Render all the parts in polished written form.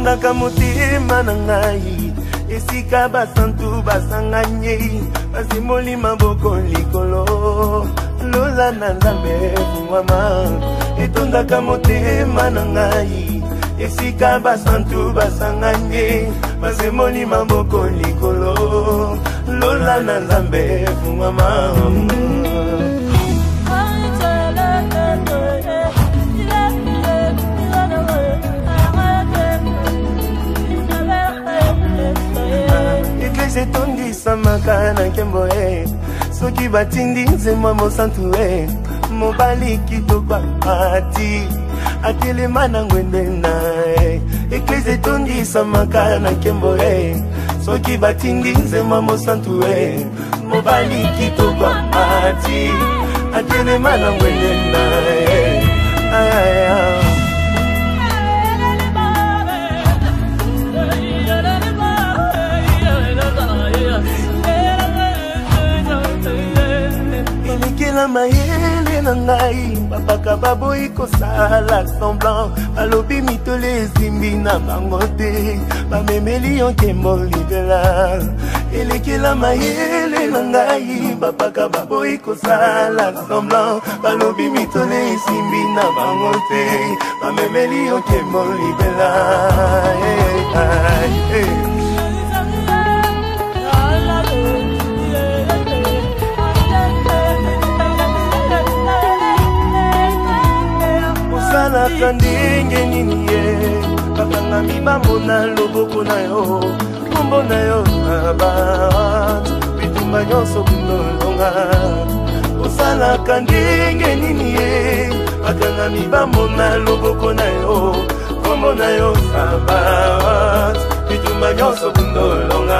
etondaka motema na ngai esika basantu basanganye basimoli maboko likolo lola na nzambe fungwama etondaka motema na ngai esika basantu basanganye basimoli maboko likolo lola na nzambe fungwama etondisa makana nkembo soki batindi nzembo mosantu mobali kitoko ati atelema na ngwende na eklise etondisa makana nkembo soki batindi nzembo mosantu mobali kitoko ati atelema na ngwende na la mayele na ngai babaka baboyi kosala semblant balobi mitole ezimbi na bango te bamemeli yo nkembo libela elekela mayele na ngai babaka baboyi kosala semblant balobi mitole ezimbi na bango te bamemeli yo nkembo libela osalaka ndenge nini bakanga mibambo na loboko na yo kombo na yo na bato bitumba nyonso kunolonga osalaka ndenge nini bakanga mibambo na loboko na yo kombo na yo na bato bitumba nyonso kunolonga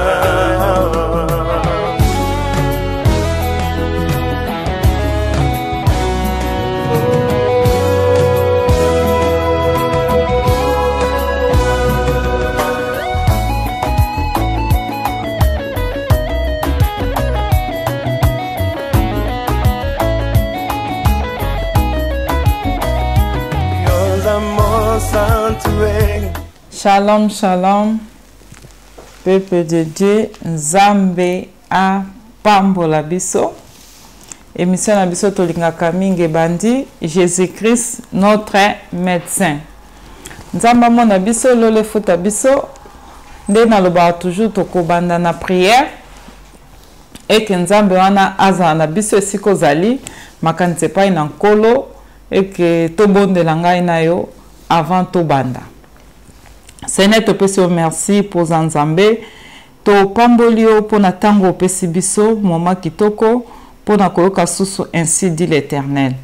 Shalom, shalom, peuple de Dieu, Nzambe a pambola biso. Émission na biso tolingaka mingi bandi, Jésus-Christ, notre médecin. Nzamba mona biso, lole futa biso, nde na loba toujours tokobanda na prière, et que Nzambe wana aza na biso esiko zali, makanise pa ina nkolo, et que to bonde langa ina yo, avant to banda. Seigneur, te pesi merci pour Nzambe. To pambolio pour na tango pesi biso, moma kitoko, pour na koyoka susu, ainsi dit l'Éternel.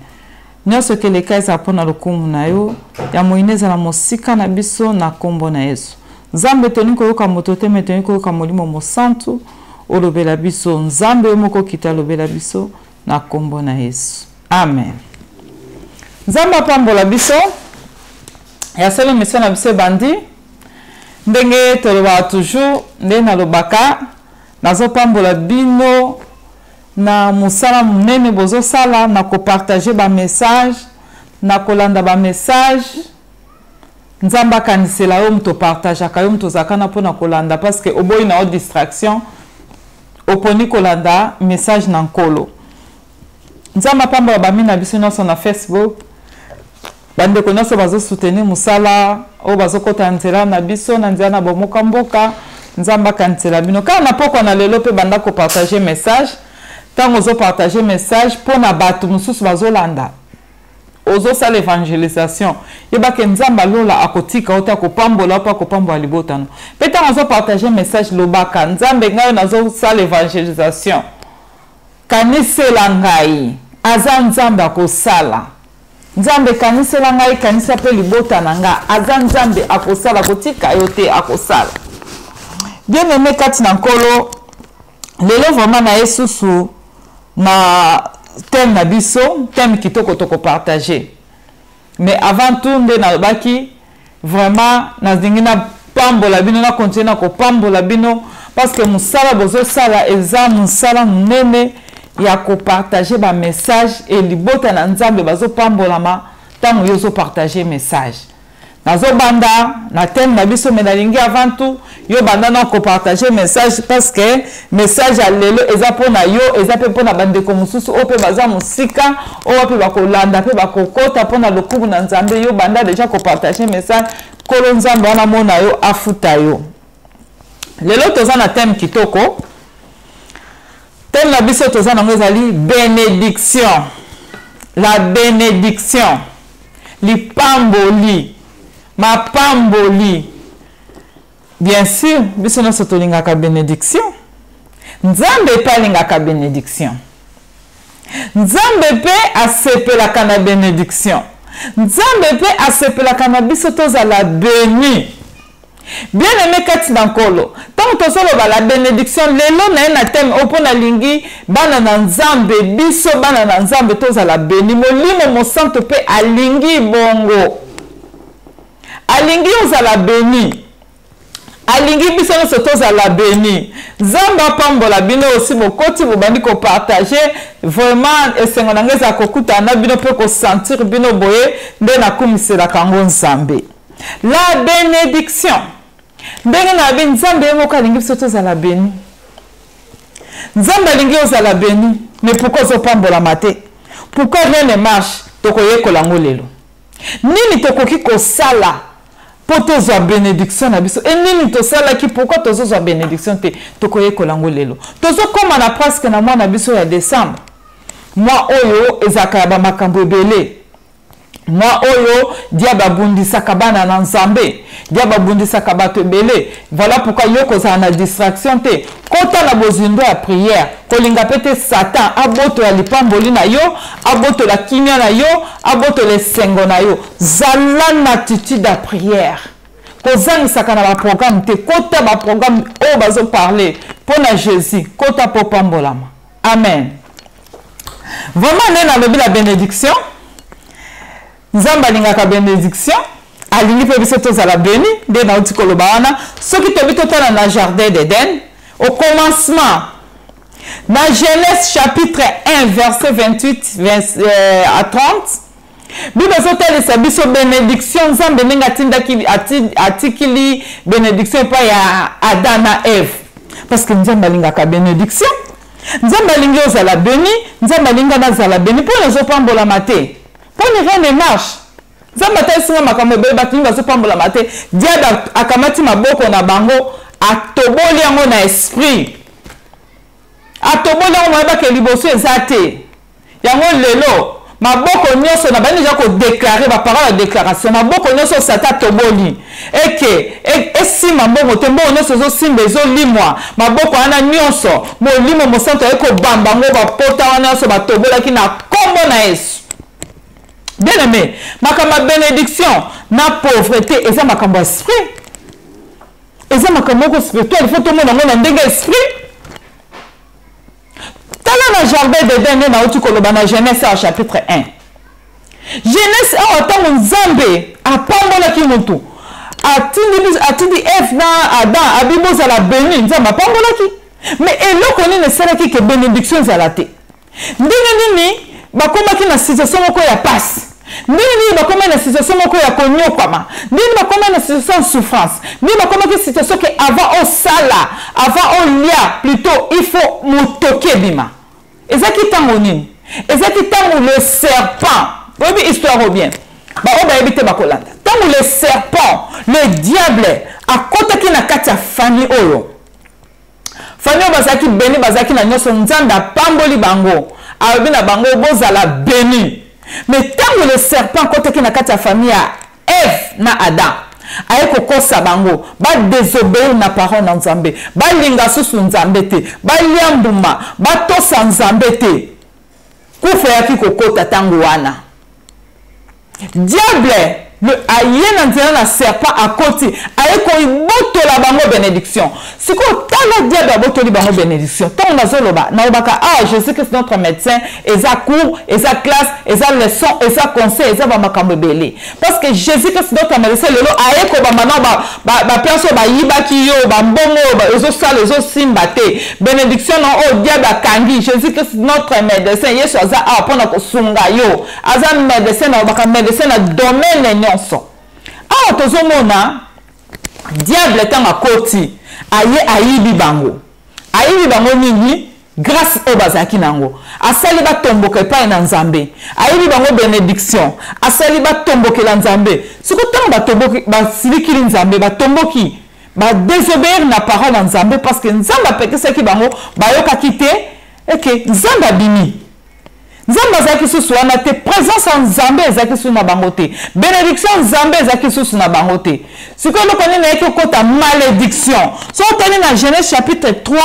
Nyonso ke leka eza pona lokumu na yo, ya moineza na mosika na biso na kombo na Yesu. Nzambe toni koyoka motote, metoni koyoka molimo mosantu, olobela biso. Nzambe moko kita olobela biso na kombo na Yesu. Amen. Nzambe pambola biso. Ya selo mission na biso bandi. Ndenge toloba toujours nde na lobaka nazo pambola bino na musala munene bozo sala na ko partager ba message na kolanda ba message nzamba kanisela yo mto partage akayo mto zakana pona kolanda parce que oboyi na o distraction oponi kolanda message na nkolo nzamba pambola ba mina biso nyonso na Facebook bande konoso bazo soutenir musala o bazo kota nzela na biso na nzela na bomoka mboka nzamba kansela bino ka na poko na lelo pe banda ko partager message tango zo partager message pona batu mususu bazo landa ozo sala evangelisation yeba ke nzamba lola akotika ota ko pambola pa ko pambola libotano pe tango zo partager message lobaka nzambe ngayo nazo sala evangelisation kanisela ngai aza nzambe akosala nzambe kanisela ngai kanisa pe libota na nga aza nzambe akosala kotika yote akosala bien aimé kati na nkolo lelo vraiment na yesusu na thème na biso thème kitoko toko partager mais avant tout nde na baki vraiment na zingina pambola bino na continuer na ko pambola bino parce que musala bozo sala eza musala nene ya ko partager ba message et libota na nzambe bazo pambolama tango yozo partager message nazo banda na thème na biso menalingi avant tout yo banda na ko partager message parce que message à lelo eza pona yo eza pe pona bande ko mususu ope baza musika o pe ba ko landa pe ba ko kota pona lokubu na nzambe yo banda déjà ko partager message kolo nzambe wana mona yo afuta yo lelo toza na thème kitoko thème na biso toza na ngozali bénédiction la bénédiction lipamboli mapamboli bien sûr biso na sotolingaka bénédiction nzambe pe alingaka bénédiction nzambe pe asepelaka na bénédiction nzambe pe asepelaka na biso tozala béni bien aimé kati na nkolo ntango tozoloba la bénédiction lelo na ye na teme opo nalingi bana na nzambe biso bana na nzambe tozala béni molimo mosanto mpe alingi bongo alingi ozala béni alingi biso nyonso tozala béni nzambe apambola bino osi bokoti bobandi kopartage vraiment esengo na ngai eza kokutana na bino mpe kosentir bino boye nde nakumiselaka yango nzambe la bénédiction ndenge na bi nzambe ye moko alingi biso tozala béni nzambe alingi ozala béni mais pourquoi ozopambolama te pourquoi rien ne marche tokoyekola yango lelo nini tokoki kosala po tozwa bénédiction na biso e nini tosalaki pourquoi tozozwa bénédiction te tokoyekola yango lelo tozokóma na presque na mwa na biso ya décembre mwa oyo ezalaka ya bamakambo ebele mwa oyo diable abundisaka bana na nzambe diable abundisaka bato ebele voilà pourquoi yo kozala na distraction te kota na bozindo ya prière kolinga pe te satan abotola lipamboli na yo abotola kimia na yo abotola esengo na yo zala na attitude ya prière kozangisaka na baprogramme te kota baprogramme oyo bazoparle mpo na jésus kota mpo pambolama amen vraiment nde nalobi la bénédiction nzambe alingaka bénédiction alingi mpe biso tozala béni nde nauti koloba wana soki tobi totala na jardin d'Éden au commencement na Genèse chapitre 1 verset 28 à 30 bible ezotalisa biso bénédiction nzambe ndenge atikili bénédiction epai ya Adam na Eve parce que nzambe alingaka bénédiction nzambe alingi ozala béni nzambe alingi nazala béni mpo nazopambolama te pour ne rien ne marche nzambe atalisinga makambo ebele bato nyonso bazopambolama te diable akamati maboko na bango atoboli yango na esprit atoboli yango moyebaka liboso eza te yango lelo maboko nyonso na bani deja kodeklare baparole ya déclaration maboko nyonso sata atoboli eke esima mbongo te mbongo nyonso ezosimba ezolimwa maboko wana nyonso molimo mosanto aye kobamba yango bapota wana nyonso batobolaki na kombo na Yesu. Bien aimé, ma bénédiction na pauvreté et ça ma kambo esprit. Et ça ma kambo spirituel, il faut tout le monde en ndenge esprit. Tala na jardin d'Éden na otu koloba na Genèse au chapitre 1. Genèse a autant nzambe apambola ki mutu. Atindi Eve na Adam abibo za la béni nzambe apambola ki. Mais eloko ni ne sera ki ke bénédiction za la te. Ndenge nini bakomaki na situation moko ya passe ndini bakoma na situation moko ya konyokwama ndini bakoma na situation de souffrance ndini bakoma ki situation que avant au sala avant au lia plutôt il faut motoke bima ezaki tango nini ezaki tango le serpent obi histoire bien ba oba ebite bakolanda tango le serpent le diable akotaki na kati ya famille oyo famille bazaki beni bazaki na nyoso nzanda pamboli bango abina bango bozala béni mais tant le serpent côté qui na kati ya famille ya Eve na Adam aye kokosa bango ba désobéir na parole na nzambe ba linga susu nzambe te ba liambuma ba tosa nzambe te kufa yaki kokota tango wana diable le ayena nzela na serpent à côté aye ko ibotola bango bénédiction siko tala diable abotoli bango bénédiction tant na zoloba na obaka ah Jésus Christ notre médecin eza cours eza classe eza leçon eza conseil eza ba makambo belé parce que Jésus Christ notre médecin lelo aye ko ba mana ba place ba yibaki yo ba mbongo ba ezo sala ezo simba te bénédiction na o diable akangi Jésus Christ notre médecin Yesu aza apona ko sunga yo aza médecin na obaka médecin na domaine nyonso ah awa tozomona diable tanga koti ayibi bango nini grâce au bazaki nango asali batomboka epai na nzambe ayibi bango bénédiction asali batomboke la nzambe siko tango batomboki basilikili nzambe batomboki désobéir na parole na nzambe parce que nzambe apekisaki bango bayokaki te eke nzambe abimi nzambe azalaki susu wana te présence ya nzambe ezalaki susu na bango te bénédiction nzambe ezalaki susu na bango te sikoyo eloko nini ayaki okota malédiction so otali na Genèse chapitre 3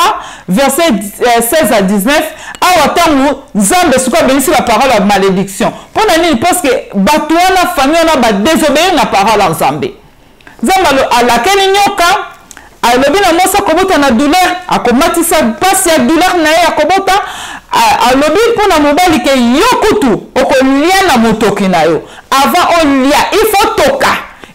verset 16 à 19 awa ntango nzambe sikoyo abengisi baparole ya malédiction mpona nini parce que bato wana famille wana badésobéir na parole ya nzambe nzambe alakeli nyoka alobi na mwasi akobota na douleur akomatisa mpasi ya douleur na ye akobota alobi mpona mobali ke yo kutu okolia na motoki na yo avant olia il faut toka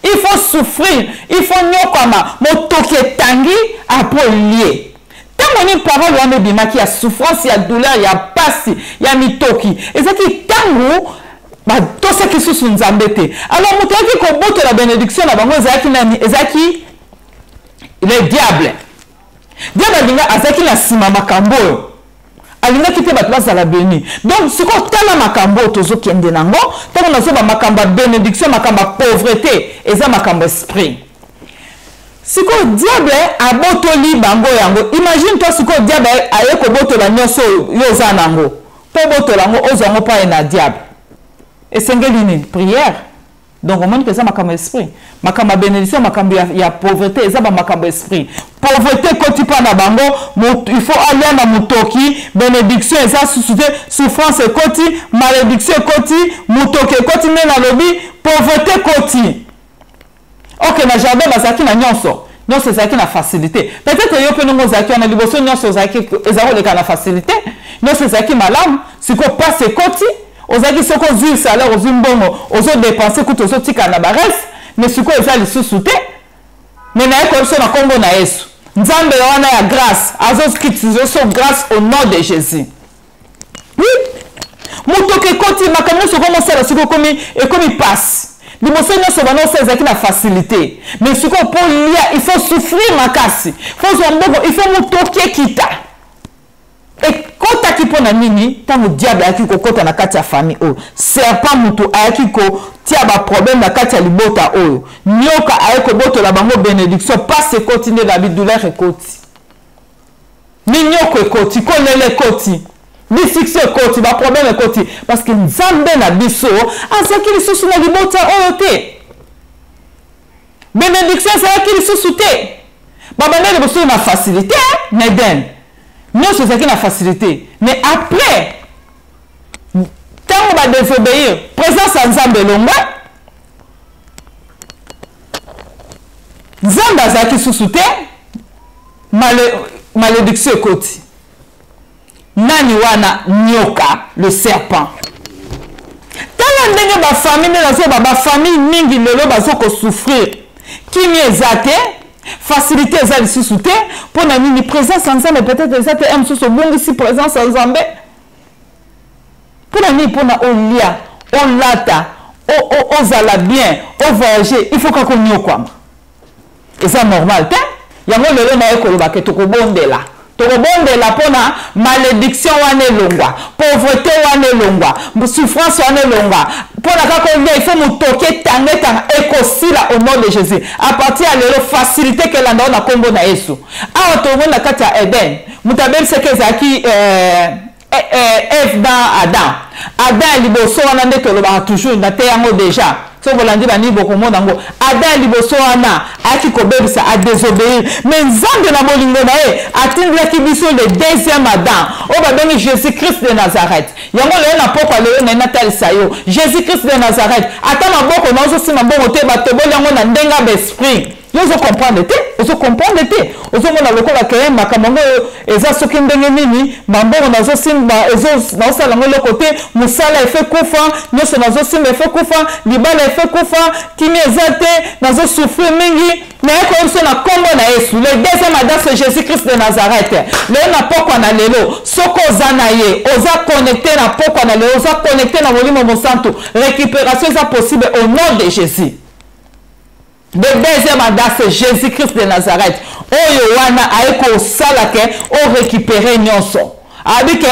il faut souffrir il faut nyokama motoki etangi apo lie ntango nini parole wana ebimaki ya souffrance ya douleur ya pasi ya mitoki ezalaki ntango batosaki susu nzambe te alors moto ayaki kobotola bénédiction na bango ezalaki nani ezalaki le diable alinga azalaki na nsima makambo oyo alingaki te bato bazala béni donc sikoyo tala makambo oyo tozokende nango ntango nazoba makambo ya bénédiction makambo ya pauvreté eza makambo esprit sikoyo diable abotoli bango yango imagine toi sikoyo diable aye kobotola nyonso yo oza nango mpo obotola yango ozwa yango mpa ye na diable esengeli nini prière donc on montre que ça makambo esprit makambo bénédiction makambo ya pauvreté eza ba makambo esprit pauvreté koti pa na bango il faut aller na mutoki bénédiction eza susute souffrance koti malédiction koti mutoki koti ne na lobi pauvreté koti ok na jardin bazaki na nyonso ezaki na facilité peut-être yo pe nongo zaki na liboso nyonso zaki ezako leka na facilité nyonso ezaki malamu siko passe koti ozaki soko zwi salaire ozwi mbongo ozo dépenser kutu ozo tika na bares mais sikoyo eza lisusu te mais naye koyebiso na nkombo na Yesu nzambe wana ya grâce azokitizoso grâce au nom de Jésus oui motoki ekoti makambo nyonso okomosala sikoyo ekomi pasi liboso nyonso banoso ezalaki na facilité mais sikoyo mpo lia il faut souffrir makasi fo zwa mbongo il faut motoki ekita ekotaki mpo na nini ntango diable ayaki kokota na kati ya famille oyo serpent moto ayaki kotia baproblème na kati ya libota oyo nyoka aye kobotola bango bénédiction pasi ekoti nde na bidouleur ekoti minyoko ekoti kolele ekoti bifixe ekoti baproblème ekoti parce que nzambe na biso azalaki lisusu na libota oyo te bénédiction ezalaki lisusu te babandeli boso na facilité na Eden nyonso ezalaki na facilité mais après ntango badésobéir présence ya nzambe elongwa nzambe azalaki susu te malédiction ekoti nani wana nyoka le serpent tala ndenge bafamille nde nazoba bafamille mingi lelo bazokosouffrir kimi eza te facilité eza lisusu te mpo na nini présence ya nzambe peut-être eza te mosusu obongisi présence ya nzambe mpo na nini mpona olia olata ozala bien ovoyager il faut kaka onyokwama eza normal te yango lelo naye kolobake tokobondela mpona malédiction wana elongwa pauvreté wana elongwa souffrance wana elongwa mpona kaka olia il faut motoki etanga ekosila au nom de Jésus à partir ya lelo facilité kelanda na nkombo na Yesu awa tomoni na kati ya Eden moto abelisaki ezalaki Eve dans Adam ya liboso wana nde tolobaka toujours na te yango déjà so bolandi bani bokomona ngo Adam liboso wana ayaki kobebisa adésobéir mais nzambe na bolingo na ye atindilaki biso le deuxième Adam oyo babengi Jésus-Christ de Nazareth yango lelo na poko lelo na ye natalisa yo Jésus-Christ de Nazareth ata maboko na ozosima mbongo te batoboli yango na ndenge ya baesprit yo ozokomprendre te ozomona lokola keye makambo yango eza soki ndenge nini mambongo nazosimba naosala yango eloko te mosala efe kufa nyonso nazosimba efe kufa libala efe kufa kimi eza te nazosouffrir mingi naye koyebiso na nkombo na Yesu le deuxième Adam c'est Jésus-Christ de Nazareth lelo na pokwa na lelo soko oza na ye oza connecté na pokwa na lelo oza connecté na molimo mosantu récupération eza possible au nom de Jésus Le deuxième mandat, c'est Jésus-Christ de Nazareth. Oyo wana aeko salake o récupérer nyonso. Abike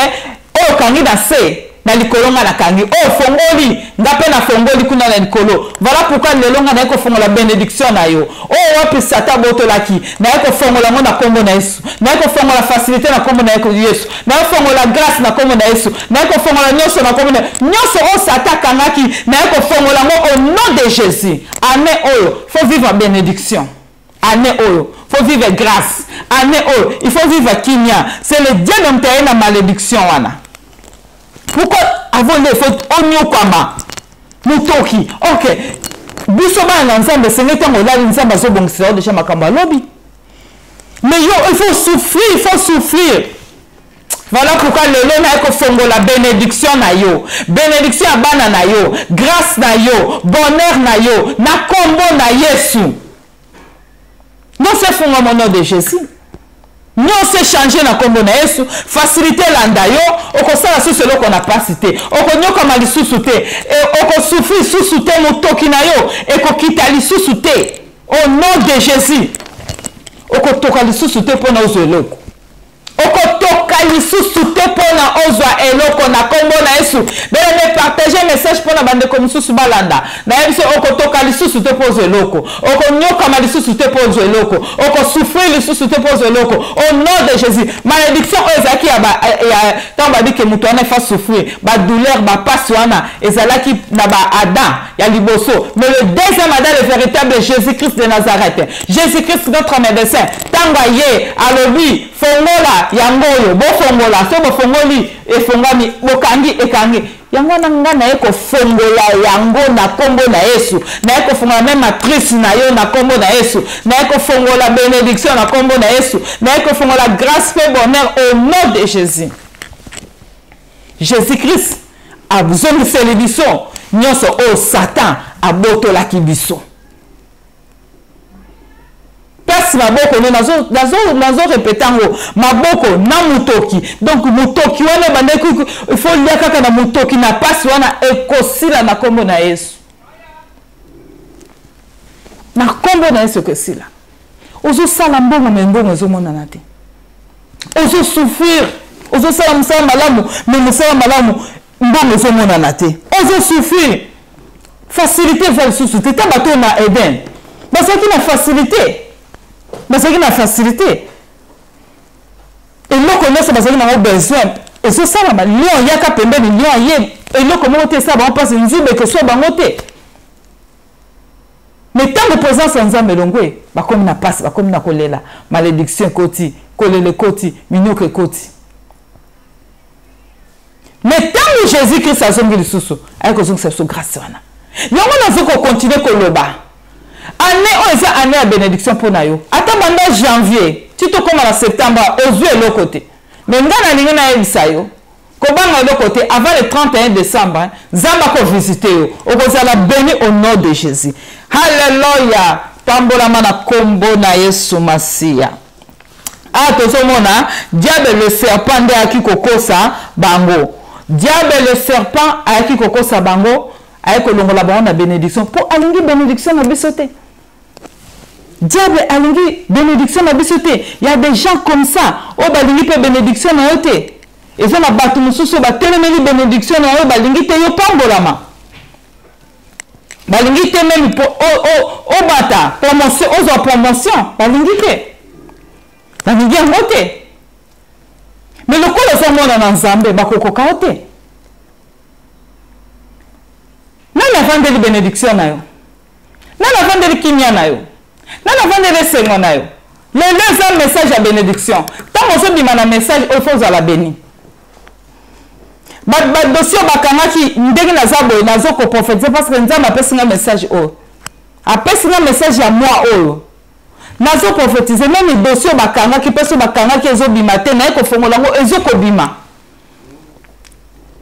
o kangi na se na likolonga na kangi o fongoli ngape na fongoli kuna na likolo. Voilà pourquoi lelonga na eko fongola bénédiction na yo. O wapi sata botolaki na eko fongola mo na kombo na Yesu. Na eko fongola facilité na kombo na Yesu. Na eko fongola grâce na kombo na Yesu. Na eko fongola nyonso na kombo na nyonso o sata kangaki na eko fongola mo au nom de Jésus. Année oyo, faut vivre en bénédiction. Année oyo, faut vivre grâce. Année oyo, il faut vivre kinya. C'est le Dieu dont tu as une malédiction wana. Pourquoi avant il faut onyo kwama mutoki. OK. Biso ba nzambe sengeta ngola nzambe zo bongisa déjà makamba lobi. Mais yo, il faut souffrir, il faut souffrir. Voilà pourquoi le lona eko fongo la bénédiction na yo. Bénédiction à bana na yo, grâce na yo, bonheur na yo, na kombo na Yesu. Non c'est fongo mon nom de Jésus. Non c'est changer na kombo na Yesu, faciliter landa yo, oko sala sous ce qu'on n'a pas cité. Oko nyoka mali sous-souté, oko souffrir sous-souté motoki na yo, eko kitali sous-souté. Au nom de Jésus. Oko tokali sous-souté pour na ozoloko. Okotoka lisusu te pona ozwa eloko na kombo na Yesu. Bele partager message pona bande ko mususu balanda. Na yebiso okotoka lisusu te po zeloko. Okonyoka ma lisusu te po zeloko. Oko souffrir lisusu te po zeloko. Au nom de Jésus. Malédiction ezaki ya tamba di ke mutu ana fa souffrir. Ba douleur ba passe wana ezalaki na ba Adam ya liboso. Mais le deuxième Adam le véritable Jésus-Christ de Nazareth. Jésus-Christ notre médecin. Tanga ye alobi fongola yangoyo bo fongola so bo fongoli e fongami bokangi ekangi yango na eko fongola yango na kombo na Yesu na eko fongola même matrice na yo na kombo na Yesu na eko fongola bénédiction na kombo na Yesu na eko fongola grâce et bonheur au nom de Jésus. Jésus-Christ a besoin de faire biso nyonso o Satan a botolaki biso. Place maboko nazo répétango maboko na mutoki donc mutoki wana bandeko il faut lia kaka na mutoki na passe wana ekosila na kombo na Yesu na kombo na Yesu ekosila ozo sala mbongo mbongo zo mona na te ozo souffrir ozo sala musala malamu mais musala malamu mbongo zo mona na te ozo souffrir facilité vers sous te tabato na Eden parce que na facilité. Mais c'est une facilité. Et là, on a besoin. Et c'est ça, lion, il y a qu'à pembe, lion, et là, comment on ça, on passe une zimbe que soit bangoté. Mais tant de présence en Zambé, comme na passe, comme na kolela, malédiction koti, kolele koti, minyoke koti. Mais tant que Jésus-Christ a zongi le sous, avec que c'est sous grâce. Il y a un moment où continuer koloba. Année, on est année à bénédiction pour Nayo. Attends, maintenant janvier, tu te commences en septembre, aux yeux de l'autre côté. Mais dans la ligne, on a eu de l'autre côté, avant le 31 décembre, Zamba ko visiter. On va béni au nom de Jésus. Alléluia. Tambola mana kombo na Yesu Masia. Ah, tout ce monde, diable le serpent de Akikokosa Bango. Diable le serpent à Akikokosa Bango. Avec la bénédiction pour alingi bénédiction na bisoté. Diable alingi bénédiction na bisoté. Il y a des gens comme ça. Oh balingi pe bénédiction na yote. Et ça na batu mususu ba telemeli bénédiction na yo balingi te yo pambolama. Balingi te même pour oh bata promotion aux promotion balingi te. Balingi ngote. Mais le ko le somona na Nzambe bakokoka yote. Nana vende de bénédiction na yo. Nana vende de kimia na yo. Nana vende de sengo na yo. Le deuxième message à bénédiction. Tant on se dit un message, il faut la béni. Bad dossier bakangaki ndenge na zabo na zoko prophétiser parce que nzamba apesi un message o. Apesi un message à moi o. Na zo prophétiser même dossier bakangaki peso bakangaki ezo bimate na ko fongola ngo ezo ko bima.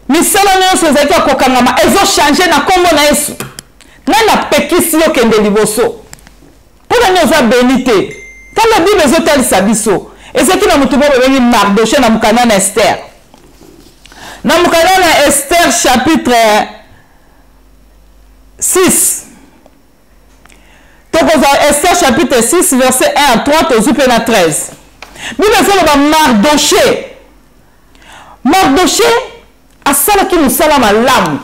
Misala nyonso ezaki akokangama ezo changer na kombo na Yesu. Nana pekisi yo kende liboso. Pona nyoza benite. Quand la Bible ezotalisa biso, ezaki na mutu bobo bengi Mardoché na mukana na Esther. Na mukana na Esther chapitre 6. To Esther chapitre 6 verset 1 à 3 tozupe na 13 Bible ezoloba Mardoché asalaki mosala malamu.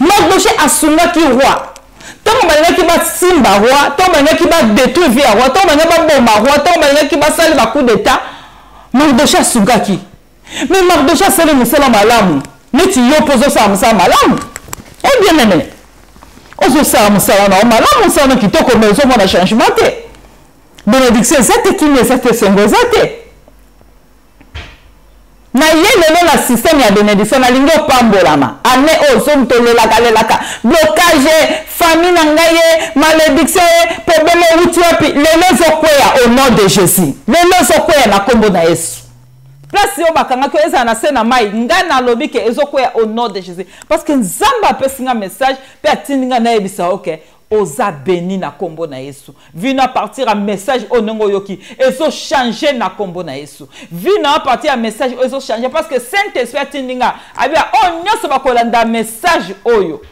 Mardoché asungaki roi. Tant balaki ba simba roi, tant balaki ba détruire vie roi, tant balaki ba bomba roi, tant balaki ba sali ba coup d'état. Mardoché asungaki. Mais Mardoché asali mosala malamu. Neti yo pozo sa mosala malamu. Eh bien aimé. Ozo sa mosala na malamu sa na kitoko mais ozo mona changement te. Bénédiction zate qui ne zate sengo zate. Na yelelo la système ya bénédiction na lingo pambolama ane ozo mtolelaka lelaka blocage famille na ngaye malédiction problème wuti wapi lelo zokwea au nom de Jésus lelo zokwea na kombo na Yesu place yo bakanga ko eza na sena mai ngana lobi ke ezokwea au nom de Jésus parce que nzamba pesinga message pe atindinga na ebisa okay oza béni na kombo na Yesu. Vina à partir un message au nongo yoki. Ezo changer na kombo na Yesu. Vina à partir un message ezo changer parce que Saint-Esprit tindinga abia on nyoso bakolanda message oyo.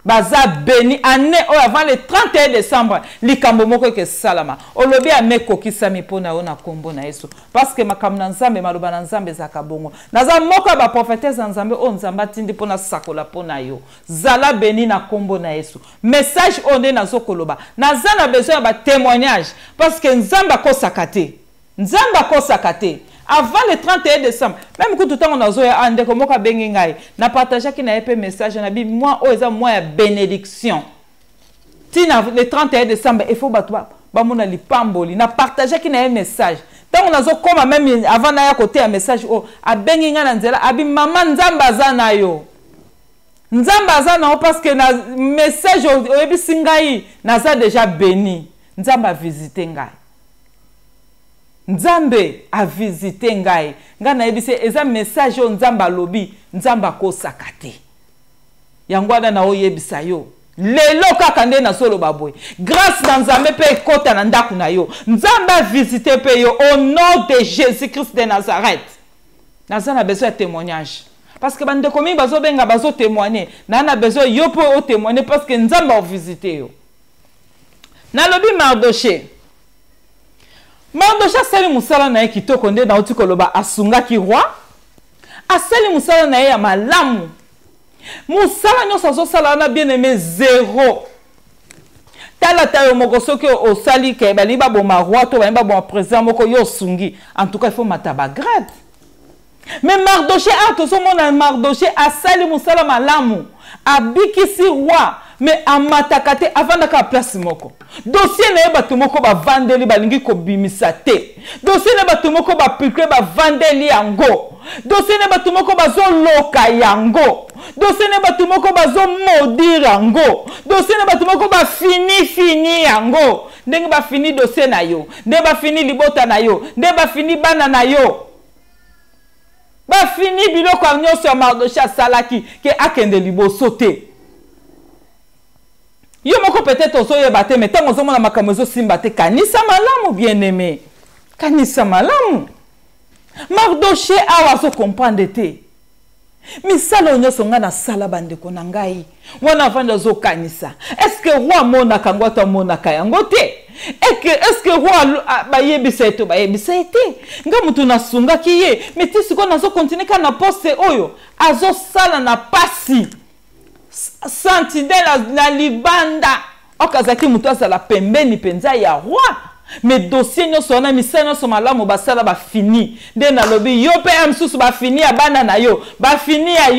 Baza béni année avant le 31 décembre likambo moko ke salama. Olobi ameko kisami pona ona kombo na Yesu. Parce que makamna nzambe maloba na nzambe zakabongo. Naza moko ba prophétesse nzambe o nzamba tindi pona sakola pona yo. Zala béni na kombo na Yesu. Message onde na zokoloba. Naza na besoin ba témoignage parce que nzamba ko sakate. Nzamba ko sakate. Avant le 31 décembre, même quand tout le temps on a zoé ande comme moi bengi ngai, na partager qui na épée message na bi moi oza moi bénédiction. Tina le 31 décembre il faut batwa ba mona lipamboli na partager qui na message. Tant on a zo comme même avant na ya côté un message oh a bengi nga na nzela abi maman nzamba za na yo. Nzamba za na parce que na message oyebi singai na za déjà béni. Nzamba visiter ngai. Nzambe a visité ngai. Nga na ebise eza message o nzamba lobi, nzamba ko sakate. Yangwana na oyebisa yo. Lelo kaka nde na solo baboy. Grâce na nzambe pe kota na ndaku na yo. Nzamba visité pe yo au nom de Jésus-Christ de Nazareth. Naza na besoin de témoignage. Parce que bande komi bazo benga bazo témoigner. Na na besoin yo po o témoigner parce que nzamba o visité yo. Na lobi Mardoché. Mardoché asali musala na ye kitoko nde na uti koloba asungaki roi. Asali musala na ye ya malamu. Musala nyonso azosala na bien aimé zéro. Tala tayo moko soki osali ke bali ba boma roi to ba bon président moko yo sungi. En tout cas il faut mataba grade. Mais Mardoché a to so mona Mardoché asali musala malamu. Abikisi roi. Mais amatakate avant d'aka place moko. Dossier na bato moko ba vandeli balingi ko bimisa te. Dossier na bato moko ba pikre ba vandeli yango. Dossier na bato moko ba zo loka yango. Dossier na bato moko ba zo maudire yango. Dossier na bato moko ba fini yango. Ndenge ba fini dossier na yo. Ndenge ba fini libota na yo. Ndenge ba fini bana na yo. Ba fini biloko nyonso ya Mardoché salaki ke akende liboso te. Yo moko peut-être osoye baté mais tant ozomona makambo zo simba te kanisa malamu bien aimé. Kanisa malamu. Mardoché awa so comprendre te. Misalo nyonso nga na sala bandeko na ngai. Wana vanda zo kanisa. Est-ce que roi mona kango ta mona kayango te? Est-ce que roi bayebisa to bayebisa te? Nga mutu na sunga ki ye, mais ti siko na zo continuer kana poste oyo. Azo sala na pasi. Sentinelle na libanda okazaki mutu asala pembeni penza ya roi mais dossier nyonso na misana so malamu basala ba fini nde na lobi yo pe amsusu ba fini ya bana na yo ba fini ya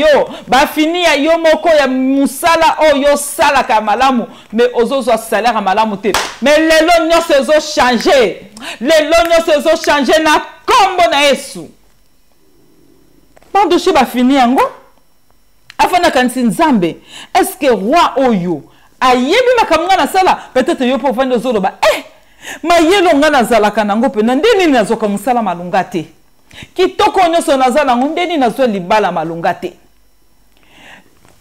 yo moko ya musala oyo sala ka malamu mais ozozo salaire malamu te mais lelo nyonso ezo changer na kombo na Yesu Mardoché ba fini yango afana kanisi nzambe est-ce que roi oyo ayebi makamwa na sala peut-être yo po vando zoloba mayelo nga nazalaka nango pe na ndeni nazoka musala malunga te kitoko nyonso nazala ngo ndeni nazo libala malunga te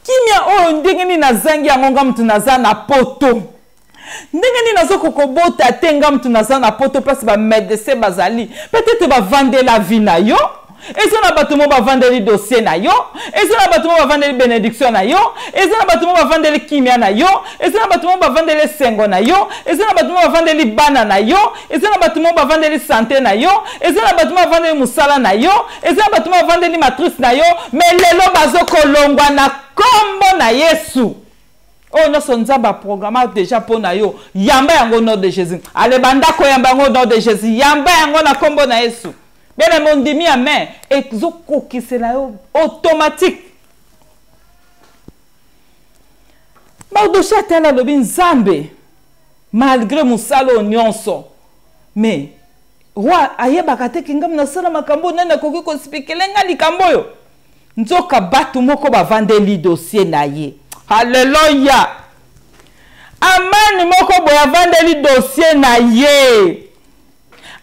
kimia oyo ndenge ni nazangi yango nga mtu naza na poto ndenge ni nazo kokobota te nga mtu naza na poto place ba médecin bazali peut-être ba vendre la vie na yo ezana bato mo bavandeli dossier na yo, ezana bato mo bavandeli bénédiction na yo, ezana bato mo bavandeli kimia na yo, ezana bato mo bavandeli sengo na yo, ezana bato mo bavandeli bana na yo, ezana bato mo bavandeli santé na yo, ezana bato mo bavandeli musala na yo, ezana bato mo bavandeli matrice na yo, mais lelo bazokolongwa na kombo na Yesu. Oh non, son zaba programme déjà pour na yo. Yamba yango nom de Jésus. Ale banda ko yamba yango nom de Jésus. Yamba yango na kombo na Yesu. Bien mon dimi amen. Et zoko ki c'est là automatique. Mardoché a tela lobi nzambe. Malgré musalo nyonso. Mais roi ayeba kate kingam na sala makambo nana koki ko spikelenga likambo yo. Nzoka batu moko bavandeli dossier na ye. Alléluia. Amani moko boya vandeli dossier na ye.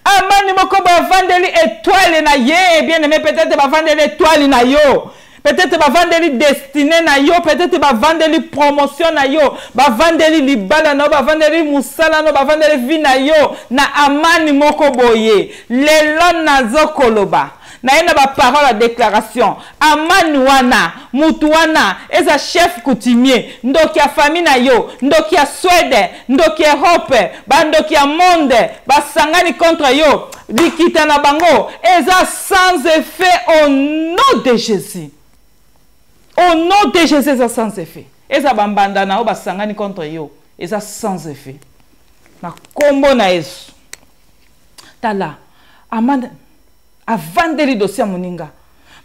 Amani moko boya vandeli étoile na ye. Bien aimé, peut-être ba vandeli étoile na yo. Peut-être ba vandeli destinée na yo. Peut-être ba vandeli promotion na yo. Ba vandeli libala na yo. Ba vandeli musala na yo. Ba vandeli vie na yo. Na amani moko boye. Lelo nazo koloba. Na ba parole à déclaration amani wana mutu wana eza chef coutumier ndoki ya famille na yo ndoki ya Suède ndoki ya Europe ba ndoki ya monde basangani contre yo likita na bango eza sans effet au nom de Jésus. Au nom de Jésus eza sans effet. Eza bambanda na yo basangani contre yo eza sans effet. Na kombo na Yesu. Tala amani avant de dossier moninga.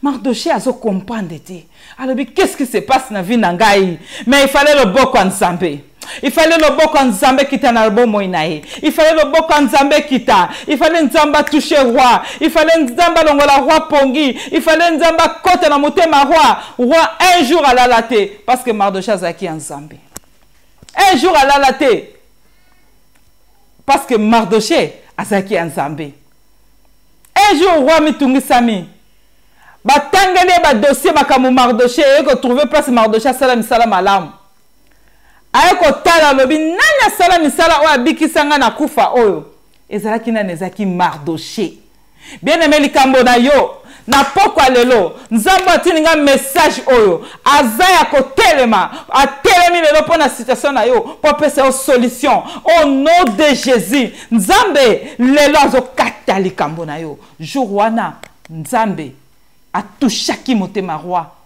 Mardoché a zo comprendre te. Alors qu'est-ce qui se passe na vie nangai? Mais il fallait le boko nzambe. Il fallait le boko nzambe kita na bomo inae. Il fallait le boko nzambe kita. Il fallait nzamba toucher roi. Il fallait nzamba longola roi pongi. Il fallait nzamba kote na motema roi. Roi un jour à la late parce que Mardoché a zaki nzambe. Un jour à la late parce que Mardoché a zaki nzambe. Un jour, roi Mitungi Sami, batangele ba dossier makamu Mardoché et que trouver place Mardoché salam salam alam. Ayeko tala lobi nanya salam salam o abiki sanga na kufa oyo. Ezalaki na nezaki Mardoché. Bien aimé likambo na yo. Na pokwa lelo nzambo atininga message oyo azaya ko telema atelemi lelo pona situation na yo po pesa solution au nom de Jésus. Nzambe lelo azo kata likambo na yo jour wana nzambe atushaki motema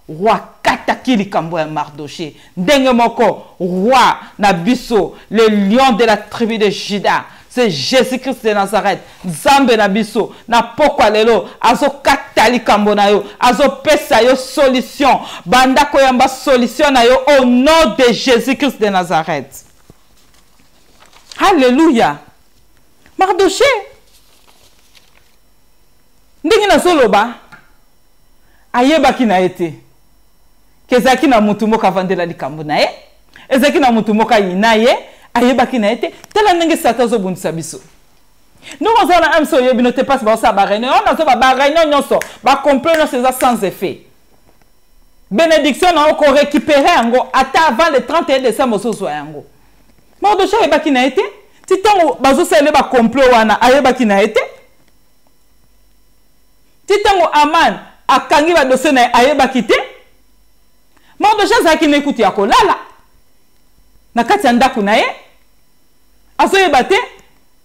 roi kata ki likambo ya Mardoché ndenge moko roi na biso le lion de la tribu de Juda. C'est Jésus-Christ de Nazareth. Zambe na biso na pokwa lelo azo katali kambo na yo azo pesa yo solution banda koyamba solution na yo au nom de Jésus-Christ de Nazareth. Alléluia. Mardoché ndingi na soloba ayebaki na ete kezaki na mutu moka vandela likambo na ye ezaki na mutu moka yina ye ayebaki na ete tela ndenge Satan zo bundisa biso. Nous on a un seul yebi note pas ba sa ba réunion on a so ba réunion nyonso ba complot c'est sans effet. Bénédiction na ko récupérer ngo ata avant le 31 décembre so so yango. Mardoché ayebaki na ete titango bazo sele ba complot wana ayebaki na ete titango Aman akangi ba dossier na ayebaki te. Mardoché zaki na ekuti ya kolala na kati ya ndako na ye azoyeba te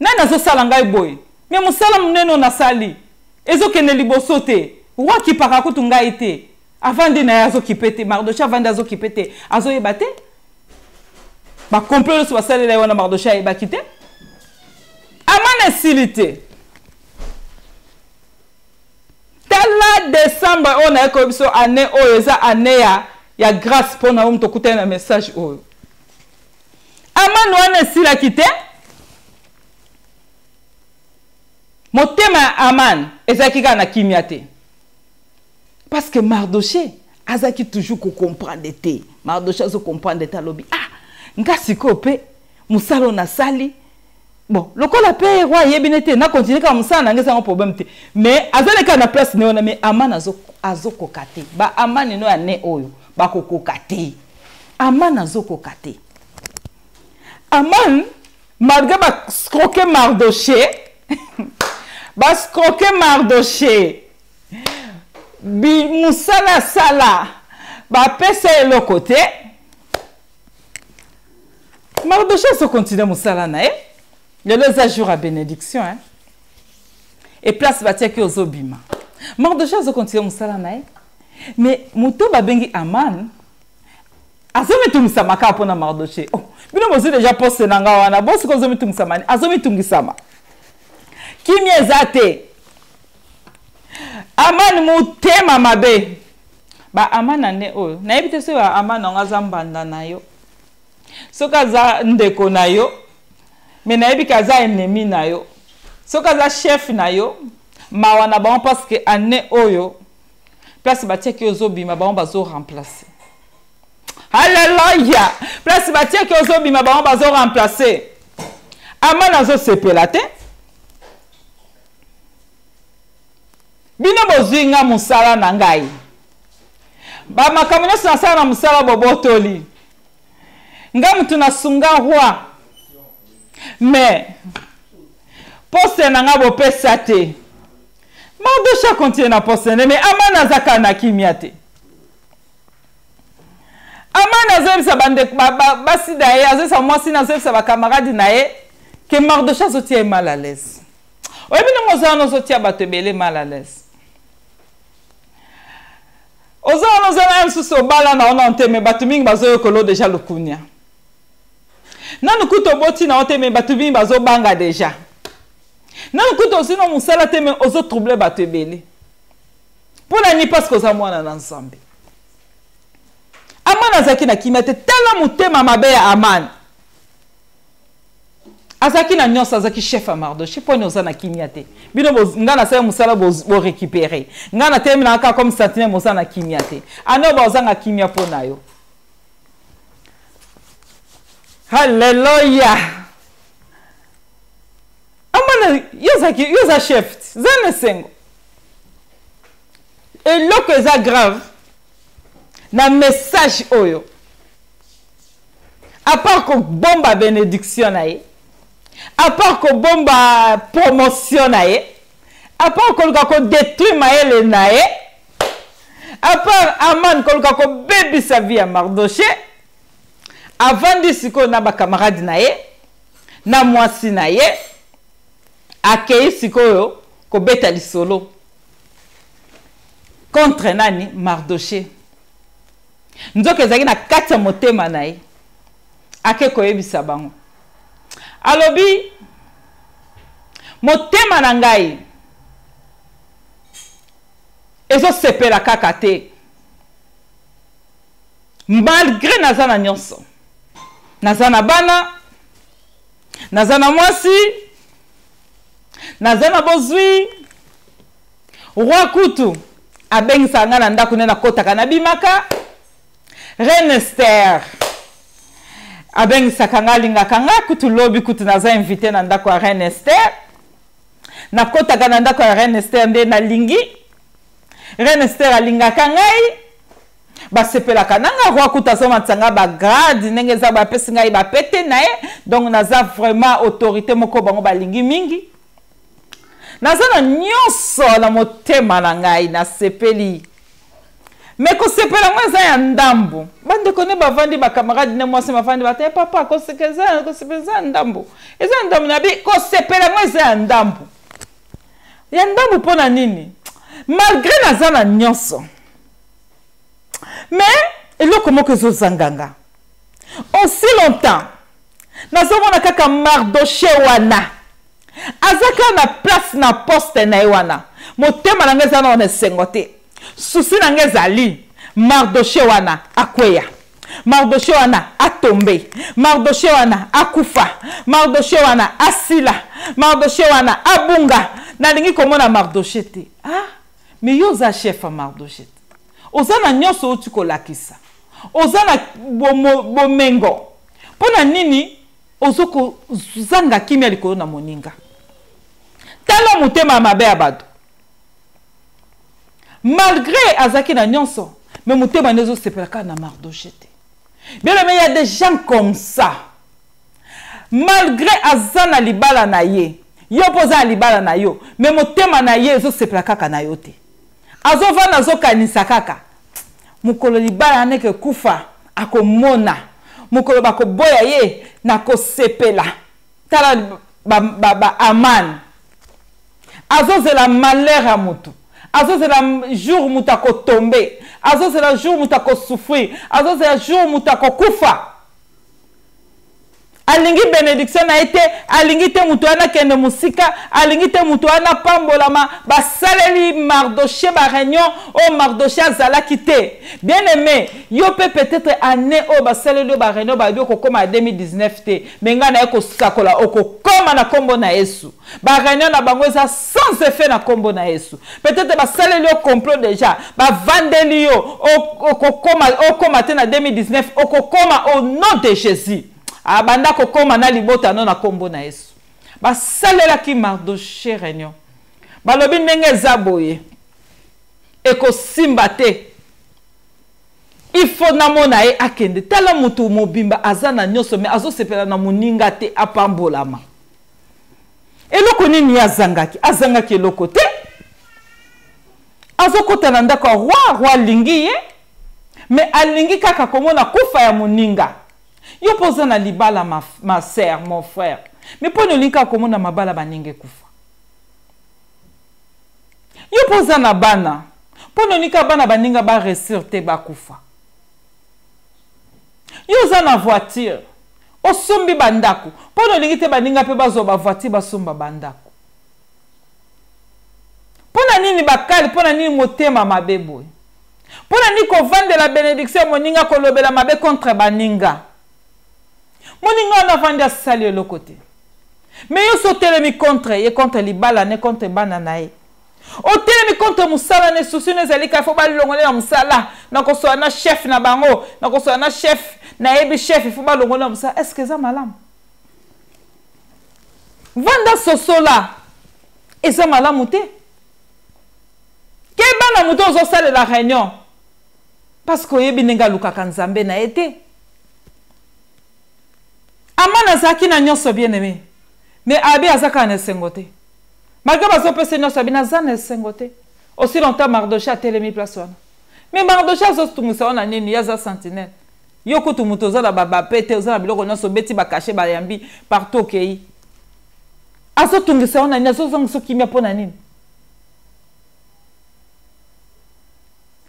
nani azosala ngai boye me mosala monene na sali ezokende liboso te roi akipaka kutu ngai te avandi na ye azokipe te Mardoché avandi azokipe te azoyeba te bakomplot nyonso basalela ye wana Mardoché ayebaki te Aman esili te tala décembre oyo naye koyebi biso année oyo eza année ya grâce mpo na oyo moto okutani na message oyo Aman wana esilaki te motema ya Aman ezalaki kaka na kimia te parce que Mardoché azaki toujours ko comprendre te Mardoché azo comprendre te alobi nga sikoyo mpe mosala na sali bon lokola mpe roi ayebi ne te na continue kaka mosala nange ezango problème te mais azaleka na place ne wana mais Aman azokoka te ba Aman no ya ne oyo bakokoka te Aman azokoka te. Aman, malgré ba scroquer Mardoché, ba scroquer Mardoché, musala sala bapesa le côté Mardochée se continue musala na le les jours à bénédiction hein et place batia ki ozobima Mardochée se continue musala na mais muto babengi Aman azomi tungisa maka pona Mardochée oh bino mozi déjà poste nanga wana bosi ko zomi tungisa mani azomi tungisama kimia ezate Aman mutema mabe ba Aman ane oyo na yebite so ya Aman ngaza mbanda na yo soka za ndeko na yo me na yebi kaza ennemi na yo soka za chef na yo mawa na bon parce que ane oyo place batia ki ozobima ba on bazo remplacer Alléluia place batia ki ozobima ba on bazo remplacer Aman azo sepela te bino bozinga musala na ngai ba makamino sa na musala bobotoli ngam tunasunga roi mais poste na nga bopesa te Mardochée continue na poste mais Aman azaka na kimia te Aman azobisa bande basi da ye azobisa mwasi na azobisa ba camarade na ye que Mardochée azotia mal à l'aise oyebi ndenge ozala nozotia bato ebele mal à l'aise ozala nozala mosusu obala na ona nteme bato mingi bazoyokolo déjà lukunia nanu kuto boti na ote me bato mingi bazobanga déjà nanu kuto osino musala te me ozo trouble bato ebele mpona ni parce que oza mwana na Nzambe Aman azaki na kimia te tala motema mabe ya Aman azaki na nyonso azaki chef ya Mardochée poni oza na kimia te bino nga na sala musala bo récupérer nga na temi na kaka comme sentinelle moza na kimia te ano ba ozanga kimia pona yo Alléluia Aman yoza chef zane sengo et lo que ça grave na message oyo à part que bomba bénédiction na ye à part que bomba promotion na ye à part que détruire maele na ye à part Aman ko bebi sa vie à Mardochée avant de siko na ba camarade na ye na mwasi na ye akei sikoyo ko beta lisolo contre nani Mardochée nzoka ezaki na kati ya motema na ye ake koyebisa bango alobi motema na ngai ezosepela kaka te malgré naza na nyonso naza na bana naza na mwasi naza na bozwi roi kutu abengisa nga na ndako nde nakotaka na bimaka Reine Esther abengisaka nga alingaka nga kutu lobi kutu naza invité na ndako ya Reine Esther nakotaka na ndako ya Reine Esther nde nalingi Reine Esther alingaka ngai basepelaka nanga roi kutu azomatisa nga bagrade ndenge eza bapesi ngai bapete na ye donc naza vraiment autorité moko bango balingi mingi naza na nyonso na motema na ngai nasepeli mais kosepela ngo eza ya ndambo bandeko ne bavandi bakamarade ne mwasi bavandi bataye papa kosepela ndambo eza ndambo na bi kosepela ngo eza ya ndambo mpona nini malgré naza na nyonso mais eloko moko ezozanganga aussi longtemps nazomona kaka Mardochée wana azaka na place na poste na ye wana motema na nga eza na esengo te susi na nga ezali Mardochée wana akweya Mardochée wana atombe Mardochée wana akufa Mardochée wana asila Mardochée wana abunga nalingi komona Mardochée te mais yo oza chef ya Mardochée te oza na nyonso oti kolakisa oza na bomengo mpona nini ozokozanga kimia likolo na moninga tala motema mabe ya bato malgré azaki na nyonso mais motema nezo sepelaka na Mardochée te bien mais il y a des gens comme ça malgré azana libala na ye yo poza libala na yo mais motema na ye ezo sepela kaka na yo te azovanda azokanisa kaka mukolo libala neke kufa akomona mukolo bakoboya ye na kosepela tala ba aman azozela malheur ya mutu azozela jour mutu akotombe azozela jour mutu akosouffrir azozela jour mutu akokufa alingi bénédiction na été alingi te mutu wana kende musika alingi te mutu wana pambolama basaleli Mardoché ba réunion o Mardoché azalaki te bien aimé yo peut-être année o basaleli ba réunion ba bio kokoma 2019 te menga na eko sakola okokoma na kombo na Yesu ba réunion na bango eza sans effet na kombo na Yesu peut-être basaleli o complot déjà ba vandeli yo okokoma te na 2019 okokoma au nom de Jésus. Abanda kokoma na libota no na kombo na Yesu. Ba salela ki Mardoché réunion. Ba lobi ndenge zaboye. Eko simba te. Il faut na mona e akende. Tala mutu mobimba azana nyoso me azo sepela na muninga te apambolama. Eloko nini azangaki? Azangaki eloko te. Azo kota na ndako roi lingi ye. Me alingi kaka komona kufa ya muninga. Yo posa na libala ma sœur, mon frère. Mais pour nous linka komona mabala baninge kufa. Yo posa na bana. Pour nous linka bana baninga ba resir te ba kufa. Yo za na voiture. O sombi bandako. Pour nous lingi te baninga pe bazo ba voiture ba somba bandako. Pour na nini bakali, pour na nini motema mabebo. Pour na nini ko vendre la bénédiction moninga ko lobela mabe contre baninga. Moninga na vandi asali le côté. Mais yo sotelemi contre, ye contre libala ne contre bananae. O telemi contre musala ne susu ne zalika fo ba longole na musala, na ko so na chef na bango, na ko so na chef, na ebi chef fo ba longole na musala. Est-ce que ça malam? Vanda sosola. Et ça malam te? Ke bana muto zo sale la réunion. Parce que yebi nenga luka kanzambe na été. Amana zaki na nyonso bien aimé. Mais abi azaka na sengote. Malgré baso pese nyonso abi na zana sengote. Aussi longtemps Mardoché a telemi place wana. Mais Mardoché azo tumusa wana nini yaza sentinelle. Yoko tumutoza la baba pete oza na biloko nyonso beti ba cacher ba yambi partout kei. Azo tungisa wana nyazo zongo kimia pona nini.